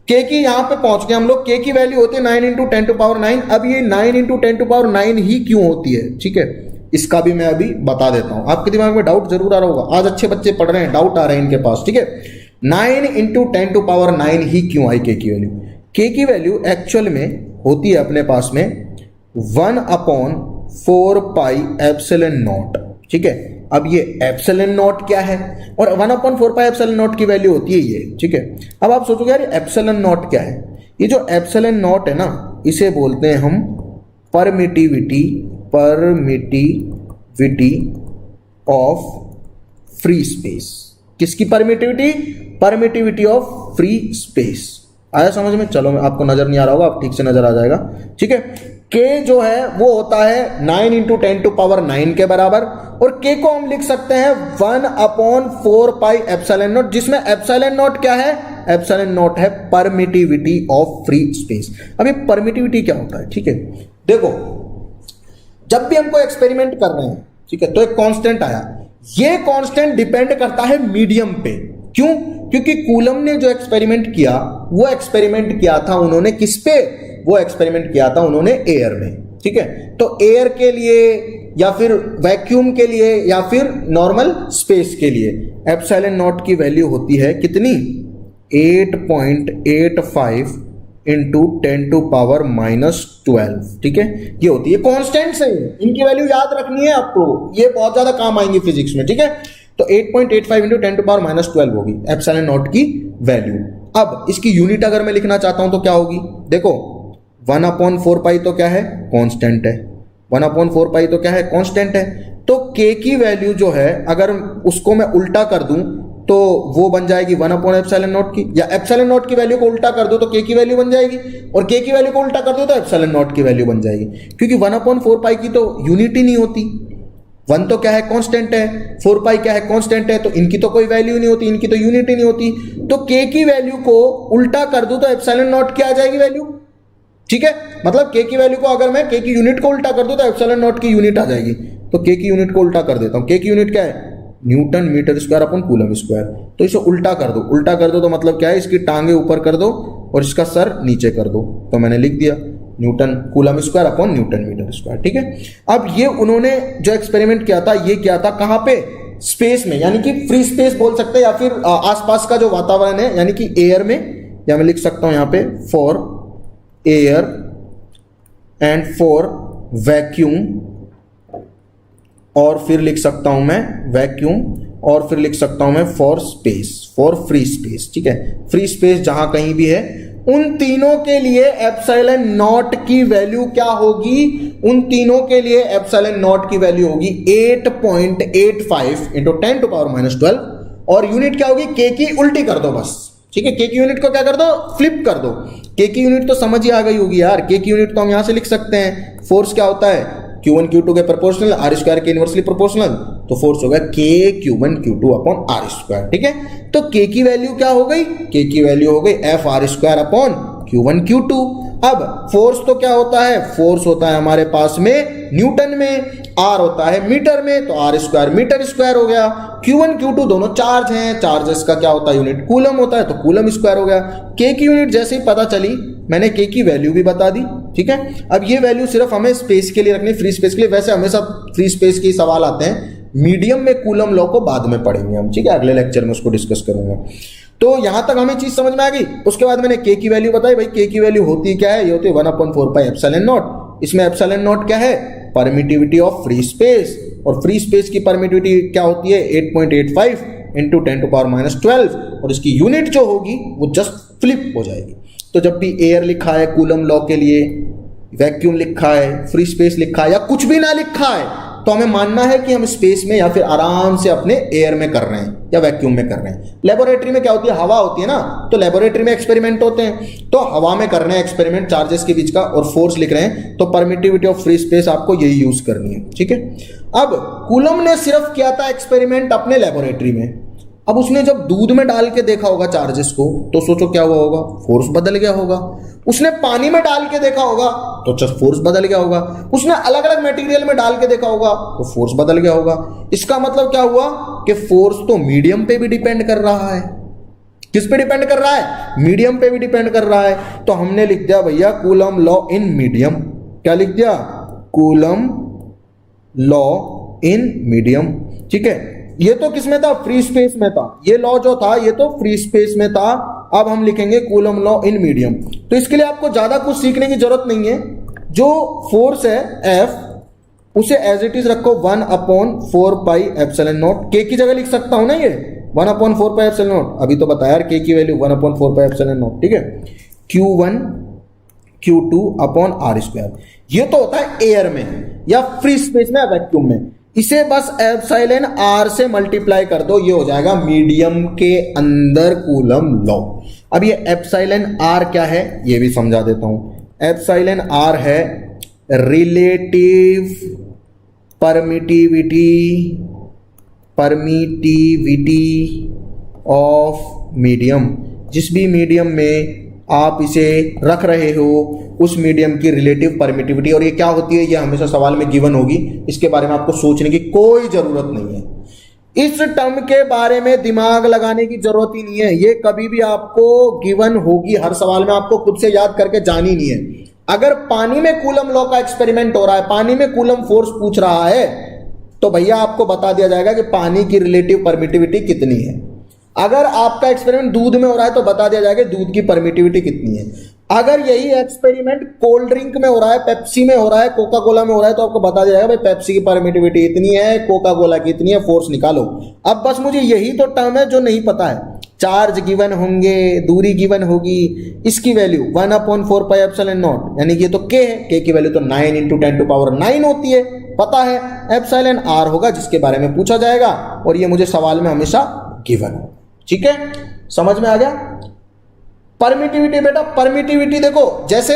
के की यहां पे पहुंच गए हम लोग, के की वैल्यू होती है 9 × 10⁹। अब ये 9 × 10⁹ ही क्यों होती है, ठीक है, इसका भी मैं अभी बता देता हूं। आपके दिमाग में डाउट जरूर आ रहा होगा, आज अच्छे बच्चे पढ़ रहे हैं, डाउट आ रहे हैं इनके पास। ठीक है, 9 × 10⁹ ही क्यों आई के की वैल्यू, के की वैल्यू एक्चुअल में होती है अपने पास में 1/4πε0। ठीक है, अब ये एप्सिलॉन नॉट क्या है, और 1/4πε0 की वैल्यू होती है ये। ठीक है, अब आप सोचोगे यार एप्सिलॉन नॉट क्या है, ये जो एप्सिलॉन नॉट है ना, इसे बोलते हैं हम परमिटिविटी ऑफ फ्री स्पेस। किसकी परमिटिविटी ऑफ फ्री स्पेस। आया समझ में, चलो आपको नजर नहीं आ रहा होगा, आप ठीक से नजर आ जाएगा। ठीक है, के जो है वो होता है 9 × 10⁹ के बराबर, और के को हम लिख सकते हैं 1/4πε0, जिसमें एप्सिलॉन नॉट क्या है, एप्सिलॉन नॉट है परमिटिविटी ऑफ फ्री स्पेस। अब ये परमिटिविटी क्या होता है, ठीक है, देखो जब भी हमको एक्सपेरिमेंट कर रहे हैं, ठीक है, तो एक कांस्टेंट आया, ये कांस्टेंट डिपेंड करता है मीडियम पे। क्यों, क्योंकि कूलम ने जो एक्सपेरिमेंट किया, वो एक्सपेरिमेंट किया था उन्होंने किस पे, वो एक्सपेरिमेंट किया था उन्होंने एयर में। ठीक है, तो एयर के लिए या फिर वैक्यूम के लिए या फिर नॉर्मल स्पेस के लिए एप्सिलॉन नॉट की वैल्यू होती है कितनी, 8.85 × 10⁻⁻12। ठीक है, ये होती है कांस्टेंट्स है, इनकी वैल्यू याद रखनी है आपको, ये बहुत ज्यादा काम आएंगी फिजिक्स में। ठीक है, तो 8.85 × 10⁻⁻12 होगी एप्सिलॉन नॉट की वैल्यू। अब इसकी यूनिट अगर मैं लिखना चाहता हूं तो क्या होगी, देखो 1/4π तो क्या है, कांस्टेंट है, 1/4π तो क्या है, कांस्टेंट है। तो k की वैल्यू जो है अगर उसको मैं उल्टा कर दूं तो वो बन जाएगी 1/ε0 की, या एप्सिलॉन नॉट की वैल्यू को उल्टा कर दो तो k की वैल्यू बन जाएगी, और k की वैल्यू को उल्टा कर दो तो एप्सिलॉन नॉट की वैल्यू बन जाएगी। क्योंकि 1/4π की तो यूनिट ही नहीं होती, 1 तो क्या है, कांस्टेंट है, 4 पाई क्या है, कांस्टेंट है, तो इनकी तो कोई वैल्यू नहीं होती, इनकी तो यूनिट ही नहीं होती। तो k की वैल्यू को उल्टा कर दूं तो एप्सिलॉन नॉट क्या आ जाएगी वैल्यू, ठीक है। मतलब k की वैल्यू को अगर मैं k की यूनिट को उल्टा कर दूं तो एप्सिलॉन नॉट की यूनिट आ जाएगी। तो k की यूनिट को उल्टा कर देता हूं, k की यूनिट क्या है, newton metre square upon coulomb square. तो इसे उल्टा कर दो, उल्टा कर दो तो मतलब क्या है, इसकी टांगे ऊपर कर दो और इसका सर नीचे कर दो, तो मैंने लिख दिया newton coulomb square upon newton metre square, ठीक है। अब ये उन्होंने जो एक्सपेरिमेंट किया था, ये किया था कहां पे, स्पेस में, यानी कि फ्री स्पेस बोल सकते हैं, या फिर आसपास का जो वातावरण है यानी कि एयर में, या मैं लिख सकता हूं यहां पे for air and for vacuum, और फिर लिख सकता हूं मैं वैक्यूम, और फिर लिख सकता हूं मैं for space, for free space, ठीक है। फ्री स्पेस जहां कहीं भी है, उन तीनों के लिए एप्सिलॉन नॉट की वैल्यू क्या होगी, उन तीनों के लिए एप्सिलॉन नॉट की वैल्यू होगी 8.85 इंटू 10 टू पावर -12, और यूनिट क्या होगी, के की उल्टी कर दो बस, ठीक है। के की यूनिट को क्या कर दो, फ्लिप कर दो। के की यूनिट तो समझ ही आ गई होगी यार, के की यूनिट तो हम यहां से लिख सकते हैं, फोर्स क्या होता है, Q1 Q2 के प्रोपोर्शनल, आर स्क्वायर के इनवर्सली प्रोपोर्शनल, तो फोर्स होगा K Q1 Q2 upon R square, ठीक है। तो K की वैल्यू क्या हो गई, K की वैल्यू हो गई F are square upon Q1 Q2। अब फोर्स तो क्या होता है, फोर्स होता है हमारे पास में न्यूटन में, आर होता है मीटर में, तो आर स्क्वायर मीटर स्क्वायर हो गया। Q1 Q2 दोनों चार्ज हैं, चार्जेस का क्या होता है यूनिट, कूलम होता है, तो कूलम स्क्वायर हो गया। K की यूनिट जैसे ही पता चली, मैंने K की वैल्यू भी बता दी, ठीक है। अब ये वैल्यू सिर्फ हमें स्पेस के लिए रखनी, फ्री स्पेस के लिए। वैसे हमेशा फ्री स्पेस के सवाल आते हैं, मीडियम में कूलम लॉ को बाद में पढ़ेंगे हम, ठीक है, अगले लेक्चर में उसको डिस्कस करूंगा। तो यहां तक हमें चीज समझ में आ गई। उसके बाद मैंने K की वैल्यू बताई, भाई K की वैल्यू होती क्या है, ये होती है 1/4 पाई एप्सिलॉन नॉट। इसमें एप्सिलॉन नॉट क्या है, परमिटिविटी ऑफ फ्री स्पेस, और फ्री स्पेस की परमिटिविटी क्या होती है 8.85 इंटू 10 टू पावर -12, और इसकी यूनिट जो होगी वो जस्ट फ्लिप हो जाएगी। तो जब भी एयर लिखा है कूलम लॉ के लिए, वैक्यूम लिखा है, फ्री स्पेस लिखा है, या कुछ भी ना लिखा है, तो हमें मानना है कि हम स्पेस में या फिर आराम से अपने एयर में कर रहे हैं या वैक्यूम में कर रहे हैं। लेबोरेटरी में क्या होती है, हवा होती है ना, तो लेबोरेटरी में एक्सपेरिमेंट होते हैं, तो हवा में कर रहे हैं एक्सपेरिमेंट चार्जेस के बीच का, और फोर्स लिख रहे हैं, तो परमिटिविटी ऑफ फ्री स्पेस आपको यही यूज करनी है, ठीक है। अब कूलम ने सिर्फ किया था एक्सपेरिमेंट अपने लेबोरेटरी में। अब उसने जब दूध में डाल के देखा होगा चार्जेस को, तो सोचो क्या हुआ होगा, फोर्स बदल गया होगा। उसने पानी में डाल के देखा होगा तो फोर्स बदल गया होगा। उसने अलग अलग मटेरियल में डाल के देखा होगा तो फोर्स बदल गया होगा। इसका मतलब क्या हुआ कि फोर्स तो मीडियम पे भी डिपेंड कर रहा है। किस पे डिपेंड कर रहा है, मीडियम पे भी डिपेंड कर रहा है। तो हमने लिख दिया भैया कूलम लॉ इन मीडियम। क्या लिख दिया, कूलम लॉ इन मीडियम, ठीक है। ये तो किसमें था, फ्री स्पेस में था। ये लॉ जो था ये तो फ्री स्पेस में था। अब हम लिखेंगे कूलम लॉ इन मीडियम। तो इसके लिए आपको ज्यादा कुछ सीखने की जरूरत नहीं है। जो फोर्स है F, उसे एज इट इज रखो 1/4 पाई एप्सिलॉन नॉट। K की जगह लिख सकता हूं ना ये 1/4 पाई एप्सिलॉन नॉट। अभी तो बताया यार K की वैल्यू 1/4 पाई एप्सिलॉन नॉट, ठीक है। Q1 Q2 upon R square. ये तो होता है एयर में या फ्री स्पेस में या वैक्यूम में। इसे बस एप्सिलॉन आर से मल्टीप्लाई कर दो, ये हो जाएगा मीडियम के अंदर कूलम लॉ। अब ये एप्सिलॉन आर क्या है ये भी समझा देता हूं। एप्सिलॉन आर है रिलेटिव परमिटिविटी ऑफ मीडियम। जिस भी मीडियम में आप इसे रख रहे हो उस मीडियम की रिलेटिव परमिटिविटी। और ये क्या होती है, ये हमेशा सवाल में गिवन होगी, इसके बारे में आपको सोचने की कोई जरूरत नहीं है। इस टर्म के बारे में दिमाग लगाने की जरूरत ही नहीं है, ये कभी भी आपको गिवन होगी हर सवाल में, आपको खुद से याद करके जानी नहीं है। अगर पानी में कूलम लॉ का एक्सपेरिमेंट हो रहा है, पानी में कूलम फोर्स पूछ रहा है, तो भैया आपको बता दिया जाएगा कि पानी की रिलेटिव परमिटिविटी कितनी है। अगर आपका एक्सपेरिमेंट दूध में हो रहा है तो बता दिया जाएगा दूध की परमिटिविटी कितनी है। अगर यही एक्सपेरिमेंट कोल्ड ड्रिंक में हो रहा है, पेप्सी में हो रहा है, कोका कोला में हो रहा है, तो आपको बता दिया जाएगा भाई पेप्सी की परमिटिविटी इतनी है, कोका कोला की इतनी है, फोर्स निकालो। अब बस मुझे यही तो टर्म है जो नहीं पता है। चार्ज गिवन होंगे, दूरी गिवन होगी, इसकी वैल्यू 1/4 पाई एप्सिलॉन नॉट, यानी कि ये तो K है, K की वैल्यू तो 9 इंटू 10 टू पावर 9 होती है, पता है। एप्सिलॉन आर होगा जिसके बारे में पूछा जाएगा, और ये मुझे सवाल में हमेशा गिवन हो, ठीक है। समझ में आ गया। परमिटिविटी बेटा, परमिटिविटी देखो, जैसे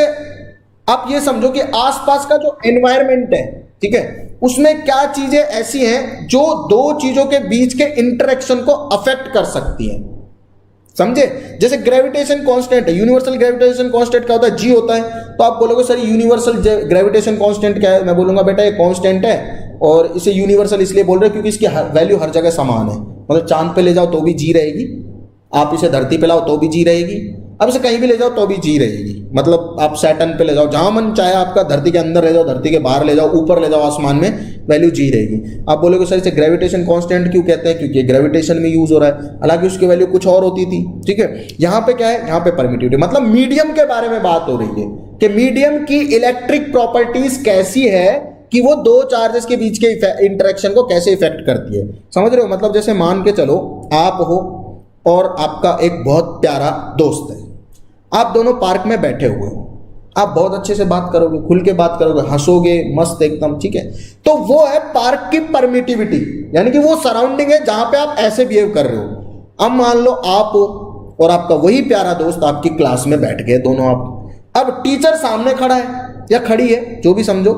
आप ये समझो कि आसपास का जो एनवायरमेंट है, ठीक है, उसमें क्या चीजें ऐसी हैं जो दो चीजों के बीच के इंटरेक्शन को अफेक्ट कर सकती हैं, समझे? जैसे ग्रेविटेशन कांस्टेंट है, यूनिवर्सल ग्रेविटेशन कांस्टेंट क्या होता है? जी होता है। तो आप बोलोगे सर यूनिवर्सल ग्रेविटेशन कांस्टेंट क्या है? मैं बोलूंगा बेटा ये कांस्टेंट है और इसे यूनिवर्सल इसलिए बोल रहे हैं क्योंकि इसकी वैल्यू हर जगह समान है। मतलब चांद पे ले जाओ तो भी जी रहेगी, आप इसे धरती पे लाओ तो भी जी रहेगी, अब इसे कहीं भी ले जाओ तो भी जी रहेगी। मतलब आप सैटर्न पे ले जाओ, जहां मन चाहे आपका, धरती के अंदर ले जाओ, धरती के बाहर ले जाओ, ऊपर ले जाओ आसमान में, वैल्यू जी रहेगी। आप बोलोगे सर इसे ग्रेविटेशन कांस्टेंट क्यों कहते हैं? क्योंकि ग्रेविटेशन में यूज हो रहा है, हालांकि उसकी वैल्यू कुछ और होती थी। ठीक है, यहां पे क्या है? यहां पे परमिटिविटी, मतलब मीडियम के बारे में बात हो रही है कि मीडियम की इलेक्ट्रिक प्रॉपर्टीज कैसी है कि वो दो चार्जेस के बीच के इंटरेक्शन को कैसे इफेक्ट करती है। समझ रहे हो? मतलब जैसे मान के चलो आप हो और आपका एक बहुत प्यारा दोस्त है, आप दोनों पार्क में बैठे हुए हो, आप बहुत अच्छे से बात करोगे, खुल के बात करोगे, हंसोगे मस्त एकदम, ठीक है। तो वो है पार्क की परमिटिविटी, यानी कि वो सराउंडिंग है जहां पे आप ऐसे बिहेव कर रहे हो। अब मान लो आप हो और आपका वही प्यारा दोस्त आपकी क्लास में बैठ गए दोनों आप, अब टीचर सामने खड़ा है या खड़ी है, जो भी समझो,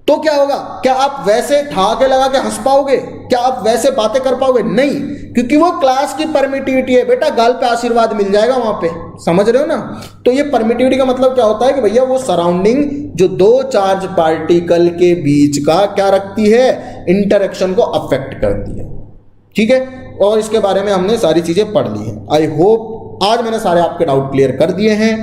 तो क्या होगा? क्या आप वैसे ठहाके लगा के हंस पाओगे? क्या आप वैसे बातें कर पाओगे? नहीं, क्योंकि वो क्लास की परमिटिविटी है बेटा, गाल पे आशीर्वाद मिल जाएगा वहां पे। समझ रहे हो ना? तो ये परमिटिविटी का मतलब क्या होता है कि भैया वो सराउंडिंग जो दो चार्ज पार्टिकल के बीच का क्या रखती है? इंटरेक्शन को अफेक्ट करती है। ठीक है, और इसके बारे में हमने सारी चीजें पढ़ ली है। आई होप आज मैंने सारे आपके डाउट क्लियर कर दिए हैं।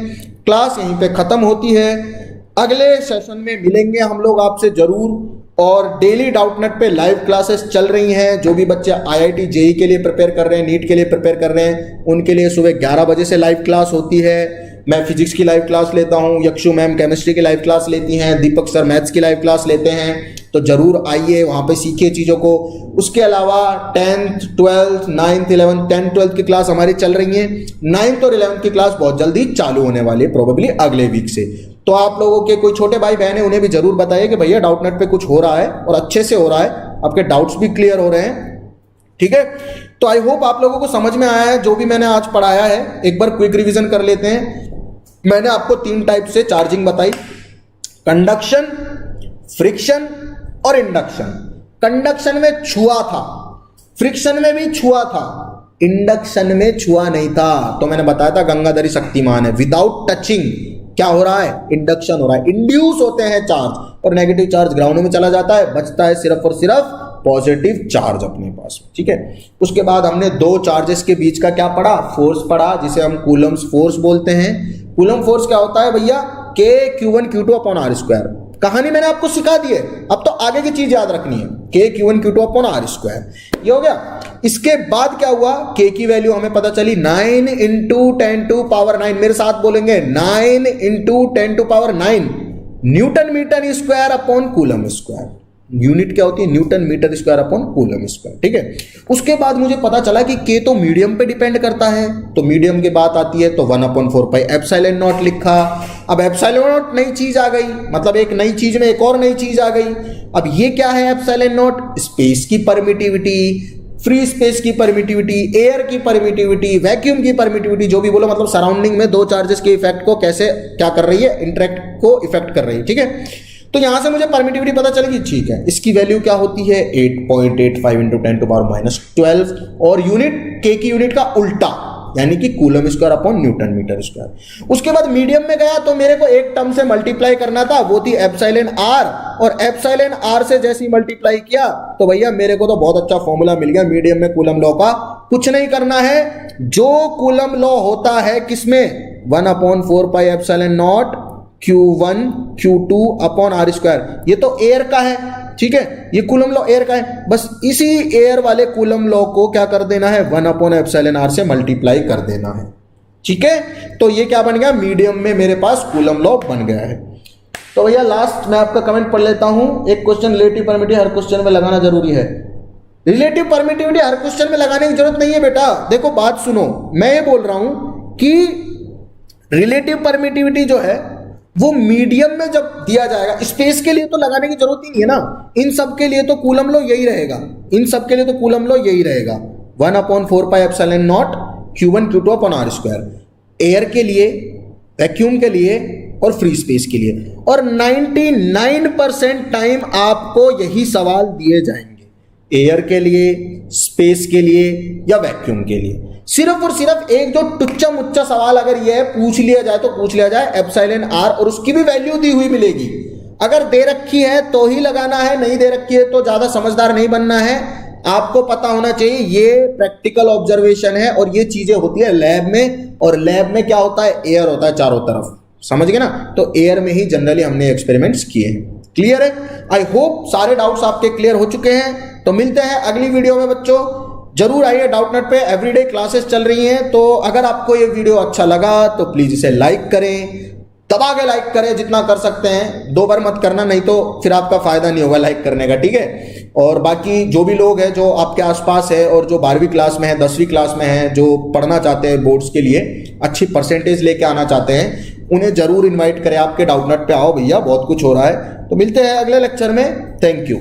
क्लास यहीं पे खत्म होती है, अगले सेशन में मिलेंगे हम लोग आपसे जरूर। और डेली डाउटनेट पे लाइव क्लासेस चल रही हैं। जो भी बच्चे आईआईटी जेई के लिए प्रिपेयर कर रहे हैं, नीट के लिए प्रिपेयर कर रहे हैं, उनके लिए सुबह 11 बजे से लाइव क्लास होती है। मैं फिजिक्स की लाइव क्लास लेता हूं, यक्षु मैम केमिस्ट्री की लाइव क्लास लेती हैं, दीपक सर मैथ्स की लाइव क्लास लेते हैं। तो जरूर आइए, वहां पे सीखिए चीजों को। उसके अलावा 10th 12th 9th 11th 10th 12th की क्लास हमारी चल रही है। 9th और 11th की क्लास बहुत जल्दी चालू होने वाली है, प्रोबेबली अगले वीक से। तो आप लोगों के कोई छोटे भाई बहन है, उन्हें भी जरूर बताइए कि भैया डाउटनेट पे कुछ हो रहा है और अच्छे से हो रहा है, आपके डाउट्स भी क्लियर हो रहे हैं। ठीक है, तो आई होप आप लोगों को समझ में आया है जो भी मैंने आज पढ़ाया है। एक बार क्विक रिवीजन कर लेते हैं। मैंने आपको 3 टाइप से चार्जिंग बताई, कंडक्शन, फ्रिक्शन और इंडक्शन। कंडक्शन में छुआ था, फ्रिक्शन में भी छुआ था, इंडक्शन में छुआ नहीं था। तो मैंने बताया था गंगाधरी शक्तिमान है, विदाउट टचिंग क्या हो रहा है? इंडक्शन हो रहा है। इंड्यूस होते हैं चार्ज और नेगेटिव चार्ज ग्राउंड में चला जाता है, बचता है सिर्फ और सिर्फ पॉजिटिव चार्ज अपने पास। ठीक है, उसके बाद हमने दो चार्जेस के बीच का क्या पढ़ा? फोर्स पढ़ा, जिसे हम कूलम्स फोर्स बोलते हैं। कूलम फोर्स क्या होता है भैया? K Q1 Q2 upon R square. कहानी मैंने आपको सिखा दी है, अब तो आगे की चीज याद रखनी है। K Q1 Q2 upon R square, ये हो गया। इसके बाद क्या हुआ? K की वैल्यू हमें पता चली 9 इंटू 10 टू पावर 9। मेरे साथ बोलेंगे 9 into 10 to power 9 newton metre square upon coulomb square. Unit क्या होती है? Newton metre square upon coulomb square. ठीक है, उसके बाद मुझे पता चला कि K तो मीडियम पे डिपेंड करता है, तो मीडियम की बात आती है तो 1/4 पाई एप्सिलॉन नॉट लिखा। अब एप्सिलॉन नॉट नई चीज आ गई, मतलब एक नई चीज में एक और नई चीज आ गई। अब ये क्या है एप्सिलॉन नॉट? स्पेस की परमिटिविटी, फ्री स्पेस की परमिटिविटी, एयर की परमिटिविटी, वैक्यूम की परमिटिविटी, जो भी बोलो, मतलब सराउंडिंग में दो चार्जेस के इफेक्ट को कैसे क्या कर रही है? इंटरेक्ट को इफेक्ट कर रही है। ठीक है, तो यहां से मुझे परमिटिविटी पता चलेगी। ठीक है, इसकी वैल्यू क्या होती है? 8.85 इंटू 10 टू पावर -12 और यूनिट K की यूनिट का उल्टा, यानी कि coulomb square upon newton metre square. उसके बाद मीडियम में गया तो मेरे को एक टर्म से मल्टीप्लाई करना था, वो थी एप्सिलॉन R, और एप्सिलॉन R से जैसे ही मल्टीप्लाई किया तो भैया मेरे को तो बहुत अच्छा फॉर्मूला मिल गया मीडियम में कूलम लॉ का। कुछ नहीं करना है, जो कूलम लॉ होता है किसमें? 1/4 pi epsilon not Q1 Q2 upon R square. ये तो एयर का है, ठीक है, ये कूलम लॉ एयर का है। बस इसी एयर वाले कूलम लॉ को क्या कर देना है? 1/εr से मल्टीप्लाई कर देना है। ठीक है, तो ये क्या बन गया? मीडियम में मेरे पास कूलम लॉ बन गया है। तो भैया लास्ट मैं आपका कमेंट पढ़ लेता हूं। एक क्वेश्चन, रिलेटिव परमिटिविटी हर क्वेश्चन में लगाना जरूरी है। रिलेटिव परमिटिविटी हर क्वेश्चन में लगाने की जरूरत नहीं है बेटा। देखो बात सुनो, मैं ये बोल रहा हूं कि रिलेटिव परमिटिविटी जो है वो मीडियम में जब दिया जाएगा, स्पेस के लिए तो लगाने की जरूरत ही नहीं है ना। इन सब के लिए तो कूलम लॉ यही रहेगा, इन सब के लिए तो कूलम लॉ यही रहेगा, 1/4 pi epsilon not Q1 Q2 upon R square. Air के लिए, वैक्यूम के लिए और फ्री स्पेस के लिए, और 99% टाइम आपको यही सवाल दिए जाएंगे, एयर के लिए, स्पेस के लिए या वैक्यूम के लिए। सिर्फ और सिर्फ एक जो टुच्चा मुच्चा सवाल अगर ये है पूछ लिया जाए तो पूछ लिया जाए एप्सिलॉन आर, और उसकी भी वैल्यू दी हुई मिलेगी। अगर दे रखी है तो ही लगाना है, नहीं दे रखी है तो ज्यादा समझदार नहीं बनना है। आपको पता होना चाहिए ये प्रैक्टिकल ऑब्जर्वेशन है और ये चीजें होती है लैब में, और लैब में क्या होता है, एयर होता है चारों तरफ, समझ गए ना। तो एयर में ही जनरली हमने एक्सपेरिमेंट्स किए हैं। क्लियर है? आई होप सारे डाउट्स आपके क्लियर हो चुके हैं। तो मिलते हैं अगली वीडियो में बच्चों। जरूर आइए डाउटनेट पे, एवरीडे क्लासेस चल रही हैं। तो अगर आपको ये वीडियो अच्छा लगा तो प्लीज इसे लाइक करें, दबा के लाइक करें जितना कर सकते हैं, 2 बार मत करना नहीं तो फिर आपका फायदा नहीं होगा लाइक करने का, ठीक है। और बाकी जो भी लोग हैं जो आपके आसपास है और जो 12वीं क्लास में है, 10वीं क्लास में है, जो पढ़ना चाहते हैं बोर्ड्स के लिए, अच्छी परसेंटेज लेके आना चाहते हैं, उन्हें जरूर इन्वाइट करें आपके डाउटनेट पे। आओ भैया बहुत कुछ हो रहा है। तो मिलते हैं अगले लेक्चर में। Thank you.